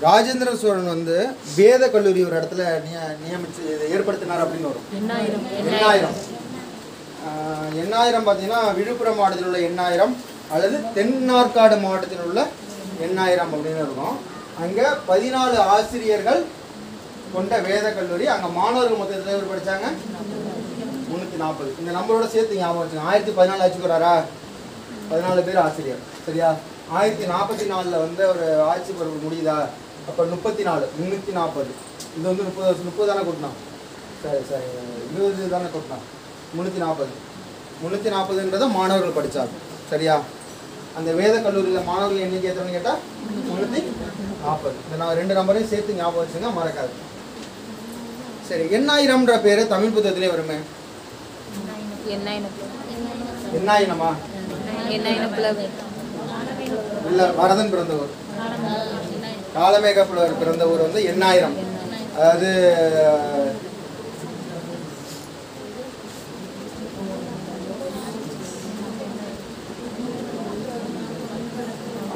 ராஜேந்திர சோழன் வந்து வேத கல்லூரி ஒரு இடத்துல நியமிச்சு ஏற்படுத்தினார் அப்படின்னு வரும். எண்ணாயிரம் பார்த்தீங்கன்னா விழுப்புரம் மாவட்டத்தில் உள்ள எண்ணாயிரம் அல்லது தென்னார்காடு மாவட்டத்தில் உள்ள எண்ணாயிரம் அப்படின்னு இருக்கும். அங்கே 14 ஆசிரியர்கள் கொண்ட வேத கல்லூரி. அங்கே மாணவர்கள் மொத்தத்தில் எவ்வளோ படித்தாங்க? 340. இந்த நம்பரோட சேர்த்து ஞாபகம் வச்சுங்க. 1014 ஆட்சிக்கிறாரா? 14 பேர் ஆசிரியர். சரியா, 1044 வந்து ஒரு ஆட்சி பொறுப்பு முடியுதா? அப்போ 34 340. இது வந்து 30 தானே கூட்டினான். சரி 20 தானே கூட்டினான். 340 மாணவர்கள் படித்தாங்க. சரியா? அந்த வேத கல்லூரியில் மாணவர்கள் எண்ணிக்கை எத்தனைன்னு கேட்டால் 340. இந்த நான் 2 நம்பரையும் சேர்த்து ஞாபகம் வச்சுங்க, மறக்காது. சரி, எண்ணாயிரம்ன்ற பேர் தமிழ் புத்தகத்திலே வருமே. எண்ணாயிரமா? இல்லை, வரதன் பிறந்த ஊர். காலமேக புலவர் பிறந்த ஊர் வந்து எண்ணாயிரம். அதாவது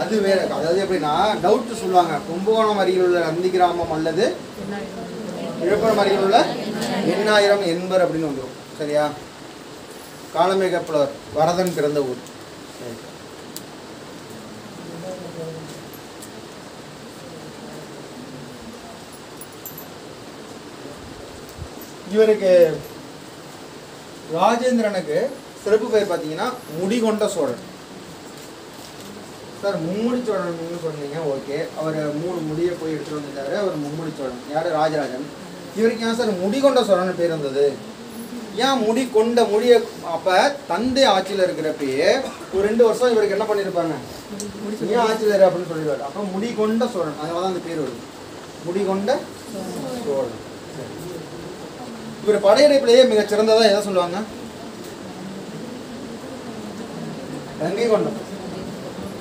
அது வேற. அதாவது எப்படின்னா டவுட் சொல்லுவாங்க, கும்பகோணம் அருகில் உள்ள நந்தி கிராமம் அல்லது விழுப்புரம் அருகில் உள்ள எண்ணாயிரம் என்பர் அப்படின்னு வந்துடும். சரியா? காலமேக புலவர் வரதன் பிறந்த ஊர். இவருக்கு ராஜேந்திரனுக்கு சிறப்பு பெயர் பார்த்தீங்கன்னா முடிகொண்ட சோழன். சார் மும்முடி சோழன் சொன்னீங்க, ஓகே. அவர் 3 முடியை போய் எடுத்துட்டு வந்துட்டாரு, அவர் மும்முடி சோழன். யார்? ராஜராஜன். இவருக்கு ஏன் சார் முடிகொண்ட சோழன் பேர் இருந்தது? ஏன் முடி கொண்ட முடிய? அப்போ தந்தை ஆட்சியில் இருக்கிறப்பயே ஒரு 2 வருஷம் இவருக்கு என்ன பண்ணியிருப்பாங்க, ஏன் ஆட்சியில் அப்படின்னு சொல்லிடுவார். அப்போ முடிகொண்ட சோழன், அதனால தான் அந்த பேர் வருது, முடிகொண்ட சோழன். இவர் படையெடுப்பிலேயே மிக சிறந்ததா எதை சொல்லுவாங்க? கங்கை கொண்டான்.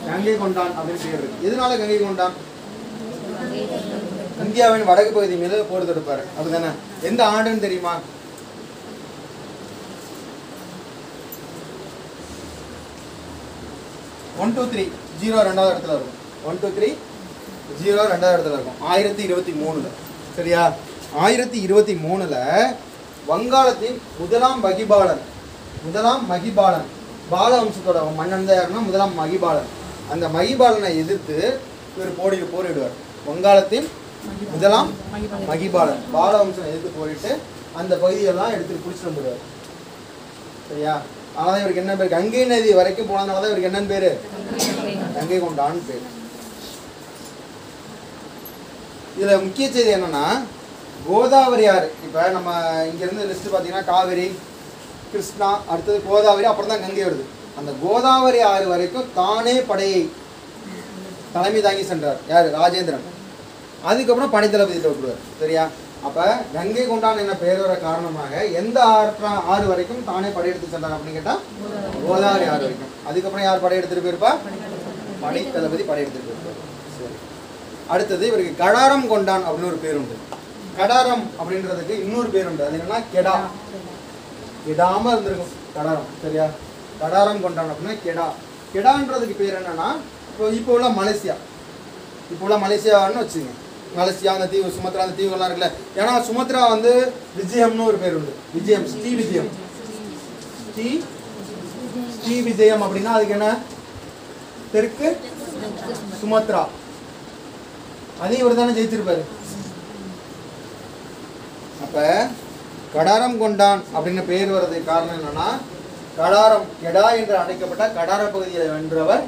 கங்கை கொண்டான் அப்படின்னு பேர் இருக்கு. எதனால கங்கை கொண்டான்? இந்தியாவின் வடக்கு பகுதி மீது போர் தொடுப்பாரு, அப்படிதானே? எந்த ஆண்டுன்னு தெரியுமா? ஒன் டூ த்ரீ 0 2வது இடத்துல இருக்கும். 1 2 3 0 2வது இடத்துல இருக்கும். 1023. சரியா? 1023 வங்காளத்தின் முதலாம் மகிபாலன் பால வம்சத்தோட மன்னன் தான் யாருன்னா முதலாம் மகிபாலன். அந்த மகிபாலனை எதிர்த்து இவர் போரிடுவார். வங்காளத்தின் முதலாம் மகிபாலன் பால வம்சம் எதிர்த்து போரிட்டு அந்த பகுதியெல்லாம் எடுத்துட்டு பிடிச்சிட்டு வந்துடுவார். சரியா? அதனால இவருக்கு என்ன பேர்? கங்கை நதி வரைக்கும் போனதுனால தான் இவருக்கு என்னன்னு பேரு? கங்கை கொண்டான்னு பேர். இதுல முக்கிய செய்தி என்னன்னா, கோதாவரி ஆறு. இப்போ நம்ம இங்கேருந்து லிஸ்ட்டு பார்த்தீங்கன்னா காவிரி, கிருஷ்ணா, அடுத்தது கோதாவரி, அப்புறம் தான் கங்கை வருது. அந்த கோதாவரி ஆறு வரைக்கும் தானே படையை தலைமை தாங்கி சென்றார். யார்? ராஜேந்திரன். அதுக்கப்புறம் படைத்தளபதியில் விட்டுருவார். சரியா? அப்போ கங்கை கொண்டான் என்ன பெயர் வர காரணமாக எந்த ஆறு வரைக்கும் தானே படையெடுத்து சென்றார் அப்படின்னு கேட்டால் கோதாவரி ஆறு வரைக்கும். அதுக்கப்புறம் யார் படையெடுத்துட்டு போயிருப்பா? படைத்தளபதி படையெடுத்துட்டு போயிருப்பார். சரி, அடுத்தது இவருக்கு கடாரம் கொண்டான் அப்படின்னு ஒரு பேர் உண்டு. கடாரம் அப்படின்றதுக்கு இன்னொரு பேர் உண்டு. அது என்னன்னா கெடா. கெடாம இருந்திருக்கும் கடாரம். சரியா? கடாரம் கொண்டான் அப்படின்னா கெடா. கெடான்றதுக்கு பேர் என்னன்னா, இப்போ உள்ள மலேசியான்னு வச்சுங்க. மலேசியா, அந்த தீவு, சுமத்ரா, அந்த தீவுகள்லாம் இருக்குல்ல. ஏன்னா சுமத்ரா வந்து விஜயம்னு ஒரு பேர் உண்டு. விஜயம், ஸ்ரீ விஜயம் அப்படின்னா அதுக்கு என்ன? தெற்கு சுமத்ரா. அதையும் இவர் தானே ஜெயிச்சிருப்பாரு. அப்ப கடாரம் கொண்டான் அப்படின்னு பெயர் வர்றதுக்கு காரணம் என்னன்னா, கடாரம் கெடா என்று அழைக்கப்பட்ட கடார பகுதியை வென்றவர்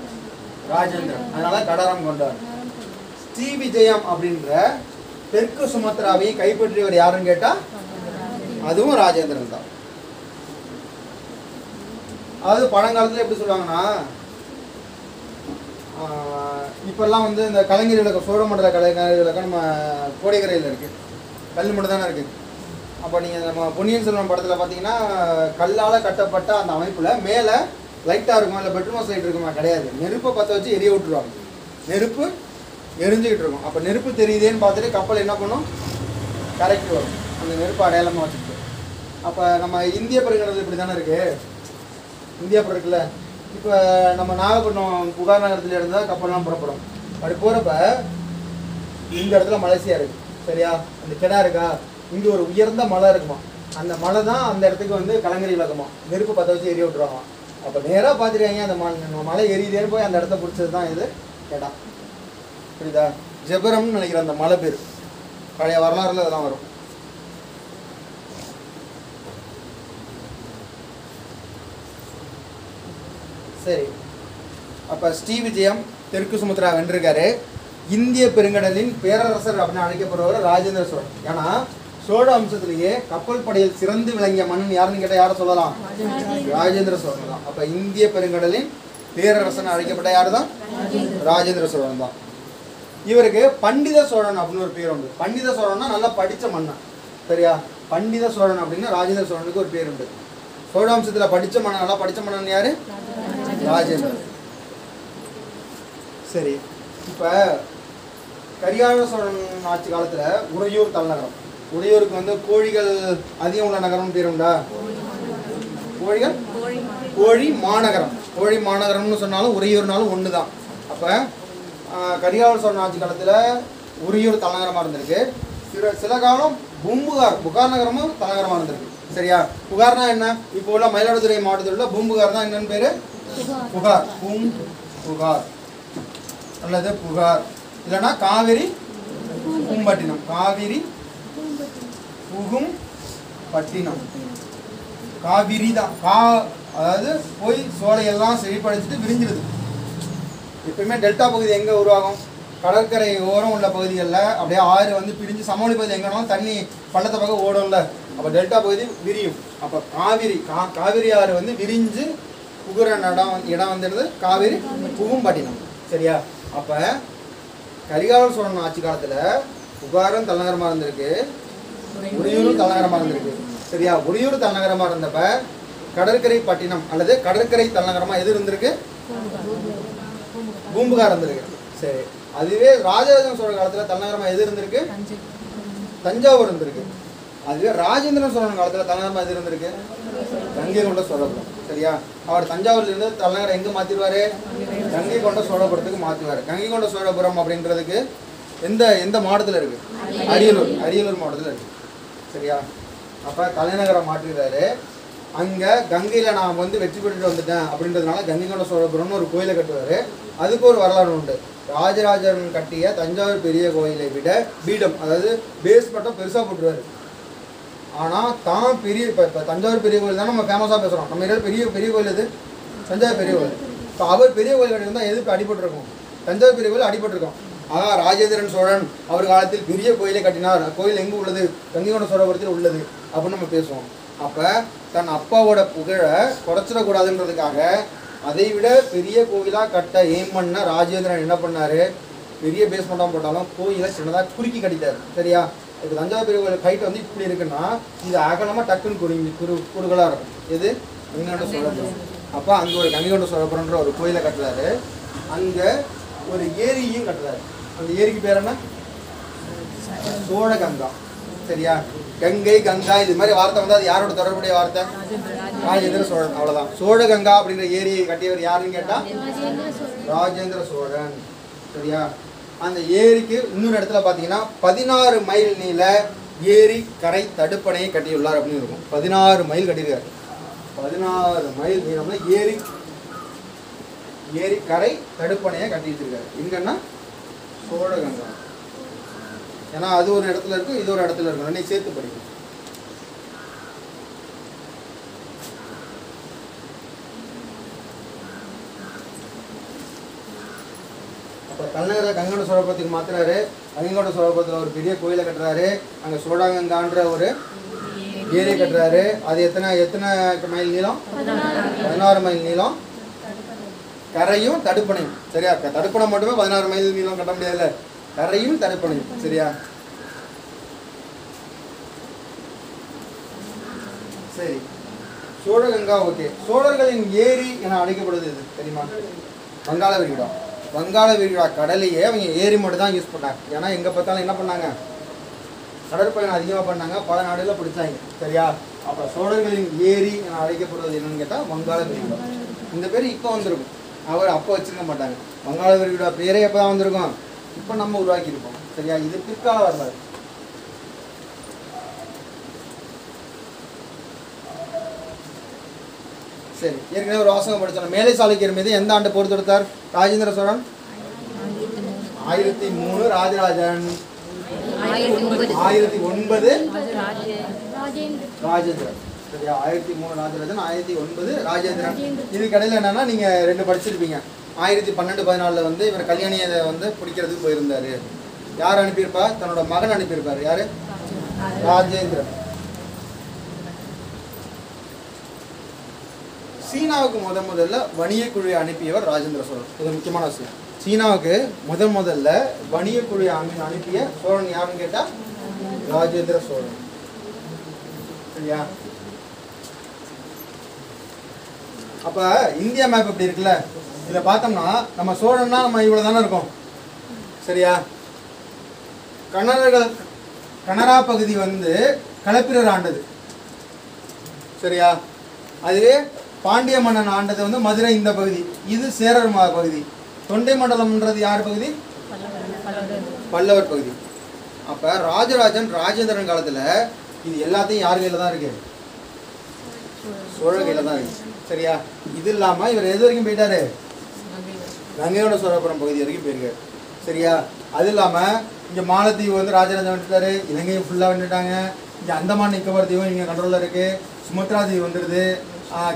ராஜேந்திரன். அதனால கடாரம் கொண்டான். ஸ்ரீ விஜயம் அப்படின்ற தெற்கு சுமத்ராவை கைப்பற்றியவர் யாருன்னு கேட்டா அதுவும் ராஜேந்திரன் தான். அதாவது பழங்காலத்துல எப்படி சொல்லுவாங்கன்னா, இப்பெல்லாம் வந்து இந்த கலைஞர் விளக்கம், சோழமண்டல கலைஞர் விளக்கம் நம்ம கோடைக்கரையில் இருக்கு, கல் மட்டும் தானே இருக்கு. அப்போ நீங்கள் நம்ம பொன்னியின் செல்வன் படத்தில் பார்த்தீங்கன்னா கல்லால் கட்டப்பட்ட அந்த அமைப்பில் மேலே லைட்டாக இருக்குமா, இல்லை பெட்ரூம் சைடு இருக்குமா? கிடையாது. நெருப்பை பற்ற வச்சு எரிய விட்டுருவாங்க. நெருப்பு எரிஞ்சுக்கிட்டு இருக்கும். அப்போ நெருப்பு தெரியுதேன்னு பார்த்துட்டு கப்பல் என்ன பண்ணும்? கரைக்கு வரும், அந்த நெருப்பு அடையாளமாக வச்சுட்டு. அப்போ நம்ம இந்திய பெருங்கடல் இப்படி தானே இருக்குது. இந்தியா இருக்குல்ல, இப்போ நம்ம நாகப்பட்டினம் புகார் நகரத்தில் இருந்தால் கப்பல்லாம் புறப்படும். அப்படி போகிறப்ப இந்த இடத்துல மலேசியா இருக்குது. சரியா? அந்த கெடா இருக்கா, இங்கே ஒரு உயர்ந்த மலை இருக்குமா, அந்த மலை தான் அந்த இடத்துக்கு வந்து கலங்கரை விளக்குமா, நெருப்பு பற்ற வச்சு எரிய விட்டுருவாங்க. அப்போ நேராக பார்த்துருக்காங்க, அந்த மலை எரியுதேன்னு போய் அந்த இடத்த பிடிச்சது தான் இது கெடா. புரியுதா? ஜெபரம்னு நினைக்கிறேன் அந்த மலை பேர். பழைய வரலாறுல அதெல்லாம் வரும். சரி, அப்போ ஸ்ரீ விஜயம் தெற்கு சுமத்ரா வென்றிருக்காரு. இந்திய பெருங்கடலின் பேரரசர் அப்படின்னு அழைக்கப்படுறவர் ராஜேந்திர சோழன். ஏன்னா சோழ வம்சத்திலேயே கப்பல் படையில் சிறந்து விளங்கிய மன்னன் யாருன்னு கேட்டால் யாரை சொல்லலாம்? ராஜேந்திர சோழன் தான். அப்போ இந்திய பெருங்கடலின் பேரரசன் அழைக்கப்பட்ட யாரு தான்? ராஜேந்திர சோழன் தான். இவருக்கு பண்டித சோழன் அப்படின்னு ஒரு பேர் உண்டு. பண்டித சோழன்னா நல்லா படித்த மன்னன், சரியா? பண்டித சோழன் அப்படின்னு ராஜேந்திர சோழனுக்கு ஒரு பேர் உண்டு. சோழ வம்சத்தில் படித்த மன்னன், நல்லா படித்த மன்னன் யாரு? ராஜேந்திரன். சரி, இப்போ கரிகால சோழன் ஆட்சி காலத்தில் உறையூர் தலைநகரம். உறையூருக்கு வந்து கோழிகள் அதிகம் உள்ள நகரம்னு பேர் உண்டா? கோழிகள் கோழி மாநகரம். கோழி மாநகரம்னு சொன்னாலும் உறையூர்னாலும் ஒன்று தான். அப்போ கரிகால சோழன் ஆட்சி காலத்தில் உறையூர் தலைநகரமாக இருந்திருக்கு. சில காலம் புகார் நகரமும் தலைநகரமாக இருந்திருக்கு, சரியா? புகார்னா என்ன? இப்போ உள்ள மயிலாடுதுறை மாவட்டத்தில் உள்ள பூம்புகார் தான் என்னன்னு பேர்? புகார். புகார் அல்லது புகார், இல்லைன்னா காவிரி பூம்பட்டினம். காவிரி புகும்பட்டினம். காவிரி தான். அதாவது போய் சோலையெல்லாம் செழிப்படைச்சிட்டு விரிஞ்சிடுது. எப்பயுமே டெல்டா பகுதி எங்கே உருவாகும்? கடற்கரை ஓரம் உள்ள பகுதிகளில் அப்படியே ஆறு வந்து பிரிஞ்சு சமவெளி பகுதி எங்கேனாலும் தண்ணி பள்ளத்தை பக்கம் ஓடும்ல, அப்போ டெல்டா பகுதி விரியும். அப்போ காவிரி ஆறு வந்து விரிஞ்சு புகுற இடம் வந்துடுது காவிரி புகும்பட்டினம், சரியா? அப்போ கரிகால சோழன் ஆட்சி காலத்தில் புகாரும் தலைநகரமாக இருந்திருக்கு, உறையூரும் தலைநகரமாக இருந்திருக்கு, சரியா? உறையூர் தலைநகரமாக இருந்தப்ப கடற்கரை பட்டினம் அல்லது கடற்கரை தலைநகரமாக எது இருந்திருக்கு? பூம்புகார் இருந்திருக்கு, சரி. அதுவே ராஜராஜ சோழ காலத்தில் தலைநகரமாக எது இருந்திருக்கு? தஞ்சாவூர் இருந்திருக்கு. அதுவே ராஜேந்திரன் சோழன் காலத்தில் தலைநகரமாக எது இருந்திருக்கு? கங்கை கொண்ட சோழபுரம், சரியா? அவர் தஞ்சாவூர்லேருந்து தலைநகரம் எங்கே மாற்றிடுவார்? கங்கை கொண்ட சோழபுரத்துக்கு மாற்றுவார். கங்கை கொண்ட சோழபுரம் அப்படின்றதுக்கு எந்த மாவட்டத்தில் இருக்குது? அரியலூர் மாவட்டத்தில் இருக்குது, சரியா? அப்போ தலைநகரம் மாற்றிடுறாரு. அங்கே கங்கையில் நான் வந்து வெற்றி பெற்றுட்டு வந்துட்டேன் அப்படின்றதுனால கங்கை கொண்ட சோழபுரம்னு ஒரு கோயிலை கட்டுவார். அதுக்கு ஒரு வரலாறு உண்டு. ராஜராஜன் கட்டிய தஞ்சாவூர் பெரிய கோயிலை விட பீடம், அதாவது பேஸ் மட்டும் பெருசாக போட்டுருவார். ஆனால் தான் பெரிய இப்போ தஞ்சாவூர் பெரிய கோயில் தான் நம்ம ஃபேமஸாக பேசுகிறோம். நம்ம ஏரியாவில் பெரிய கோயில் எது? தஞ்சாவூர் பெரிய கோயில். இப்போ அவர் பெரிய கோயில் கட்டியிருந்தால் எதுக்கு அடிபட்டுருக்கும்? தஞ்சாவூர் பெரிய கோயில் அடிபட்டுருக்கோம். ராஜேந்திரன் சோழன் அவர் காலத்தில் பெரிய கோயிலை கட்டினார். கோயில் எங்கே உள்ளது? கங்கை கொண்ட சோழபுரத்தில் உள்ளது அப்படின்னு நம்ம பேசுவோம். அப்போ தன் அப்பாவோட புகழை குறைச்சிடக்கூடாதுன்றதுக்காக அதை விட பெரிய கோயிலாக கட்ட எய்ம் பண்ண ராஜேந்திரன் என்ன பண்ணார்? பெரிய பேஸ்மெண்ட்டாக போட்டாலும் கோயிலை சின்னதாக குறுக்கி கட்டிட்டார், சரியா? இப்போ தஞ்சாவூர் பெரிய கோயில் ஹைட் வந்து இப்படி இருக்குன்னா இது அகலமாக டக்குன்னு குறுகலாக இருக்கும். எது? கங்கை கொண்ட சோழபுரம். அப்போ அங்கே ஒரு கங்கை கொண்ட சோழபுரம்ன்ற ஒரு கோயிலை கட்டுறாரு. அங்கே ஒரு ஏரியும் கட்டுறாரு. அந்த ஏரிக்கு பேர் என்ன? சோழகங்கா, சரியா? கங்கை கங்கா இது மாதிரி வார்த்தை வந்து அது யாரோட தொடர்புடைய வார்த்தை? ராஜேந்திர சோழன், அவ்வளோதான். சோழகங்கா அப்படின்ற ஏரியை கட்டியவர் யாருன்னு கேட்டால் ராஜேந்திர சோழன், சரியா? அந்த ஏரிக்கு இன்னொரு இடத்துல பார்த்தீங்கன்னா 16 மைல் நீள ஏரி கரை தடுப்பணையை கட்டியுள்ளார் அப்படின்னு இருக்கும். 16 மைல் கட்டியிருக்காரு. 16 மைல் நீளம்னா ஏரி கரை தடுப்பணையை கட்டி வச்சிருக்காரு. எங்கன்னா சோழகங்கா. ஏன்னா அது ஒரு இடத்துல இருக்கும், இது ஒரு இடத்துல இருக்கும், ரெண்டையும் சேர்த்து படிக்கும். அப்போ தலைநகரை கங்கை கொண்ட சோழபுரத்துக்கு மாத்துறாரு. கங்கை கொண்ட சோழபுரத்தில் ஒரு பெரிய கோயிலை கட்டுறாரு. அங்கே சோழகங்கான்ற ஒரு ஏரியை கட்டுறாரு. அது எத்தனை மைல் நீளம்? 16 மைல் நீளம். கரையும் தடுப்பணையும், சரியா? தடுப்பணை மட்டுமே 16 மைல் நீளம் கட்ட முடியாதுல்ல, கரையும் தடுப்பணையும், சரியா? சரி, சோழகங்கா ஓகே. சோழர்களின் ஏரி என அழைக்கப்படுவது எது தெரியுமா? வங்காள விரிகுடா. வங்காள விரிகுடா கடலையே அவங்க ஏரி மட்டும் தான் யூஸ் பண்ணாங்க. ஏன்னா எங்கே பார்த்தாலும் என்ன பண்ணாங்க? கடற்பயணம் அதிகமாக பண்ணாங்க, பல நாடுகளில் பிடிச்சாங்க, சரியா? அப்போ சோழர்களின் ஏரி என அழைக்கப்படுவது என்னன்னு கேட்டால் வங்காள விரிகுடா. இந்த பேர் இப்போ வந்திருக்கும், அவர் அப்போ வச்சுருக்க மாட்டாங்க. வங்காள விரிகுடா பேரே எப்போ தான் வந்திருக்கோம்? இப்போ நம்ம உருவாக்கியிருக்கோம், சரியா? இது பிற்கால வரலாறு. சரி, ஏற்கனவே ஒரு வாசகம் படித்தோம். மேலை சாளுக்கியர் மீது எந்த ஆண்டு போர் தொடுத்தார் ராஜேந்திர சோழன்? 1003. ராஜராஜன் 1009 ராஜேந்திரன், சரியா? 1003 ராஜராஜன், 1009 ராஜேந்திரன். இதுக்கு இடையில என்னன்னா நீங்க ரெண்டு படிச்சிருப்பீங்க. 1012-14 வந்து இவர் கல்யாணியை வந்து பிடிக்கிறதுக்கு போயிருந்தாரு. யார் அனுப்பியிருப்பா? தன்னோட மகன் அனுப்பியிருப்பார். யாரு? ராஜேந்திரன். சீனாவுக்கு முதல்ல வணிக குழுவை அனுப்பியவர் ராஜேந்திர சோழன். இது முக்கியமான விஷயம். சீனாவுக்கு முதல்ல வணிக குழுவை அனுப்பிய சோழன் யாருன்னு கேட்டா ராஜேந்திர சோழன். சரியா? அப்ப இந்தியா மேப் இப்படி இருக்குல்ல, இதை பார்த்தோம்னா நம்ம சோழன்னா நம்ம இவ்வளவு தானே இருக்கோம். சரியா? கனரா பகுதி வந்து களப்பிரர் ஆண்டது. சரியா? அதுவே பாண்டிய மன்னன் ஆண்டது வந்து மதுரை இந்த பகுதி. இது சேரர் பகுதி. தொண்டை மண்டலம்ன்றது யார் பகுதி? பல்லவர் பகுதி. அப்ப ராஜராஜன் ராஜேந்திரன் காலத்துல இது எல்லாத்தையும் யார் கையில தான் இருக்கு? சோழ கையில தான் இருக்கு. சரியா? இது இல்லாம இவர் எது வரைக்கும் போயிட்டாரு? கங்கையோட சோழபுரம் பகுதி வரைக்கும் போயிருக்காரு. சரியா? அது இல்லாம இங்க மாலத்தீவு வந்து ராஜராஜன் வந்துட்டாரு. இலங்கையை ஃபுல்லா வந்துட்டாங்க. இங்க அந்தமான் நிக்கோபார் தீவும் இங்க கண்ட்ரோல்ல இருக்கு. சுமத்ரா தீவு வந்துடுது.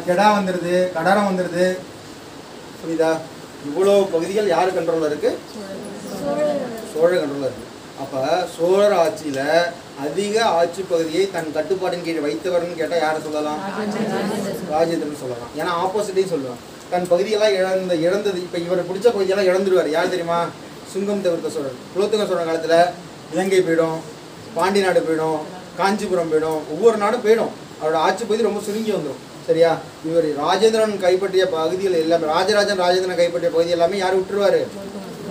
கெடா வந்துடுது. கடாரம் வந்துடுது. புரியுதா? இவ்வளவு பகுதிகள் யாரு கண்ட்ரோல்ல இருக்கு? சோழ கண்ட்ரோல்ல இருக்கு. அப்ப சோழர் ஆட்சியில அதிக ஆட்சி பகுதியை தன் கட்டுப்பாட்டின் கீழ் வைத்தவர்னு கேட்டா யாரை சொல்லலாம்? ராஜேந்திரன் சொல்லலாம். ஏன்னா ஆப்போசிட்டையும் சொல்லுவாங்க. தன் பகுதியெல்லாம் இழந்தது. இப்ப இவர் பிடிச்ச பகுதியெல்லாம் இழந்துருவார். யார் தெரியுமா? சுங்கம் தவிர்த்த சோழர். குலோத்துங்க சோழன் காலத்துல இலங்கை போயிடும், பாண்டி நாடு போயிடும், காஞ்சிபுரம் போயிடும், ஒவ்வொரு நாடும் போயிடும். அவரோட ஆட்சி பகுதி ரொம்ப சுருங்கி வந்துடும். சரியா? இவர் ராஜேந்திரன் கைப்பற்றிய பகுதிகள் எல்லாமே, ராஜேந்திரன் கைப்பற்றிய பகுதி எல்லாமே யார் விட்டுருவாரு?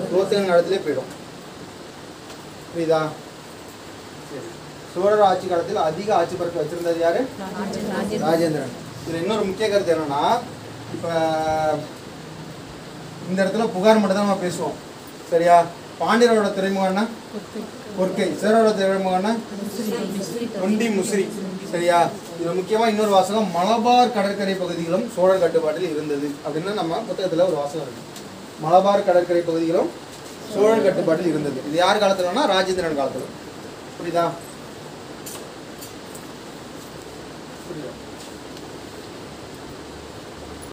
குலோத்துங்க காலத்திலே போயிடும். புரியுதா? சரி. சோழர் ஆட்சி காலத்தில் அதிக ஆட்சி பரப்பு வச்சிருந்தது யாரு? ராஜேந்திரன். இதுல இன்னொரு முக்கிய கருத்து என்னன்னா, இப்ப இந்த இடத்துல புகார் மட்டும் தான் நம்ம பேசுவோம். சரியா? பாண்டியரோட துறைமுகம்னா கொர்க்கை, சேரோட துறைமுகம்னா தொண்டி முசிறி. சரியா? இது முக்கியமா இன்னொரு வாசகம், மலபார் கடற்கரை பகுதிகளும் சோழர் கட்டுப்பாட்டில் இருந்தது அப்படின்னு நம்ம புத்தகத்துல ஒரு வாசகம் இருக்கு. மலபார் கடற்கரை பகுதிகளும் சோழர் கட்டுப்பாட்டில் இருந்தது. இது யார் காலத்துலன்னா ராஜேந்திரன் காலத்துல. புரியுதா? புரியுதா?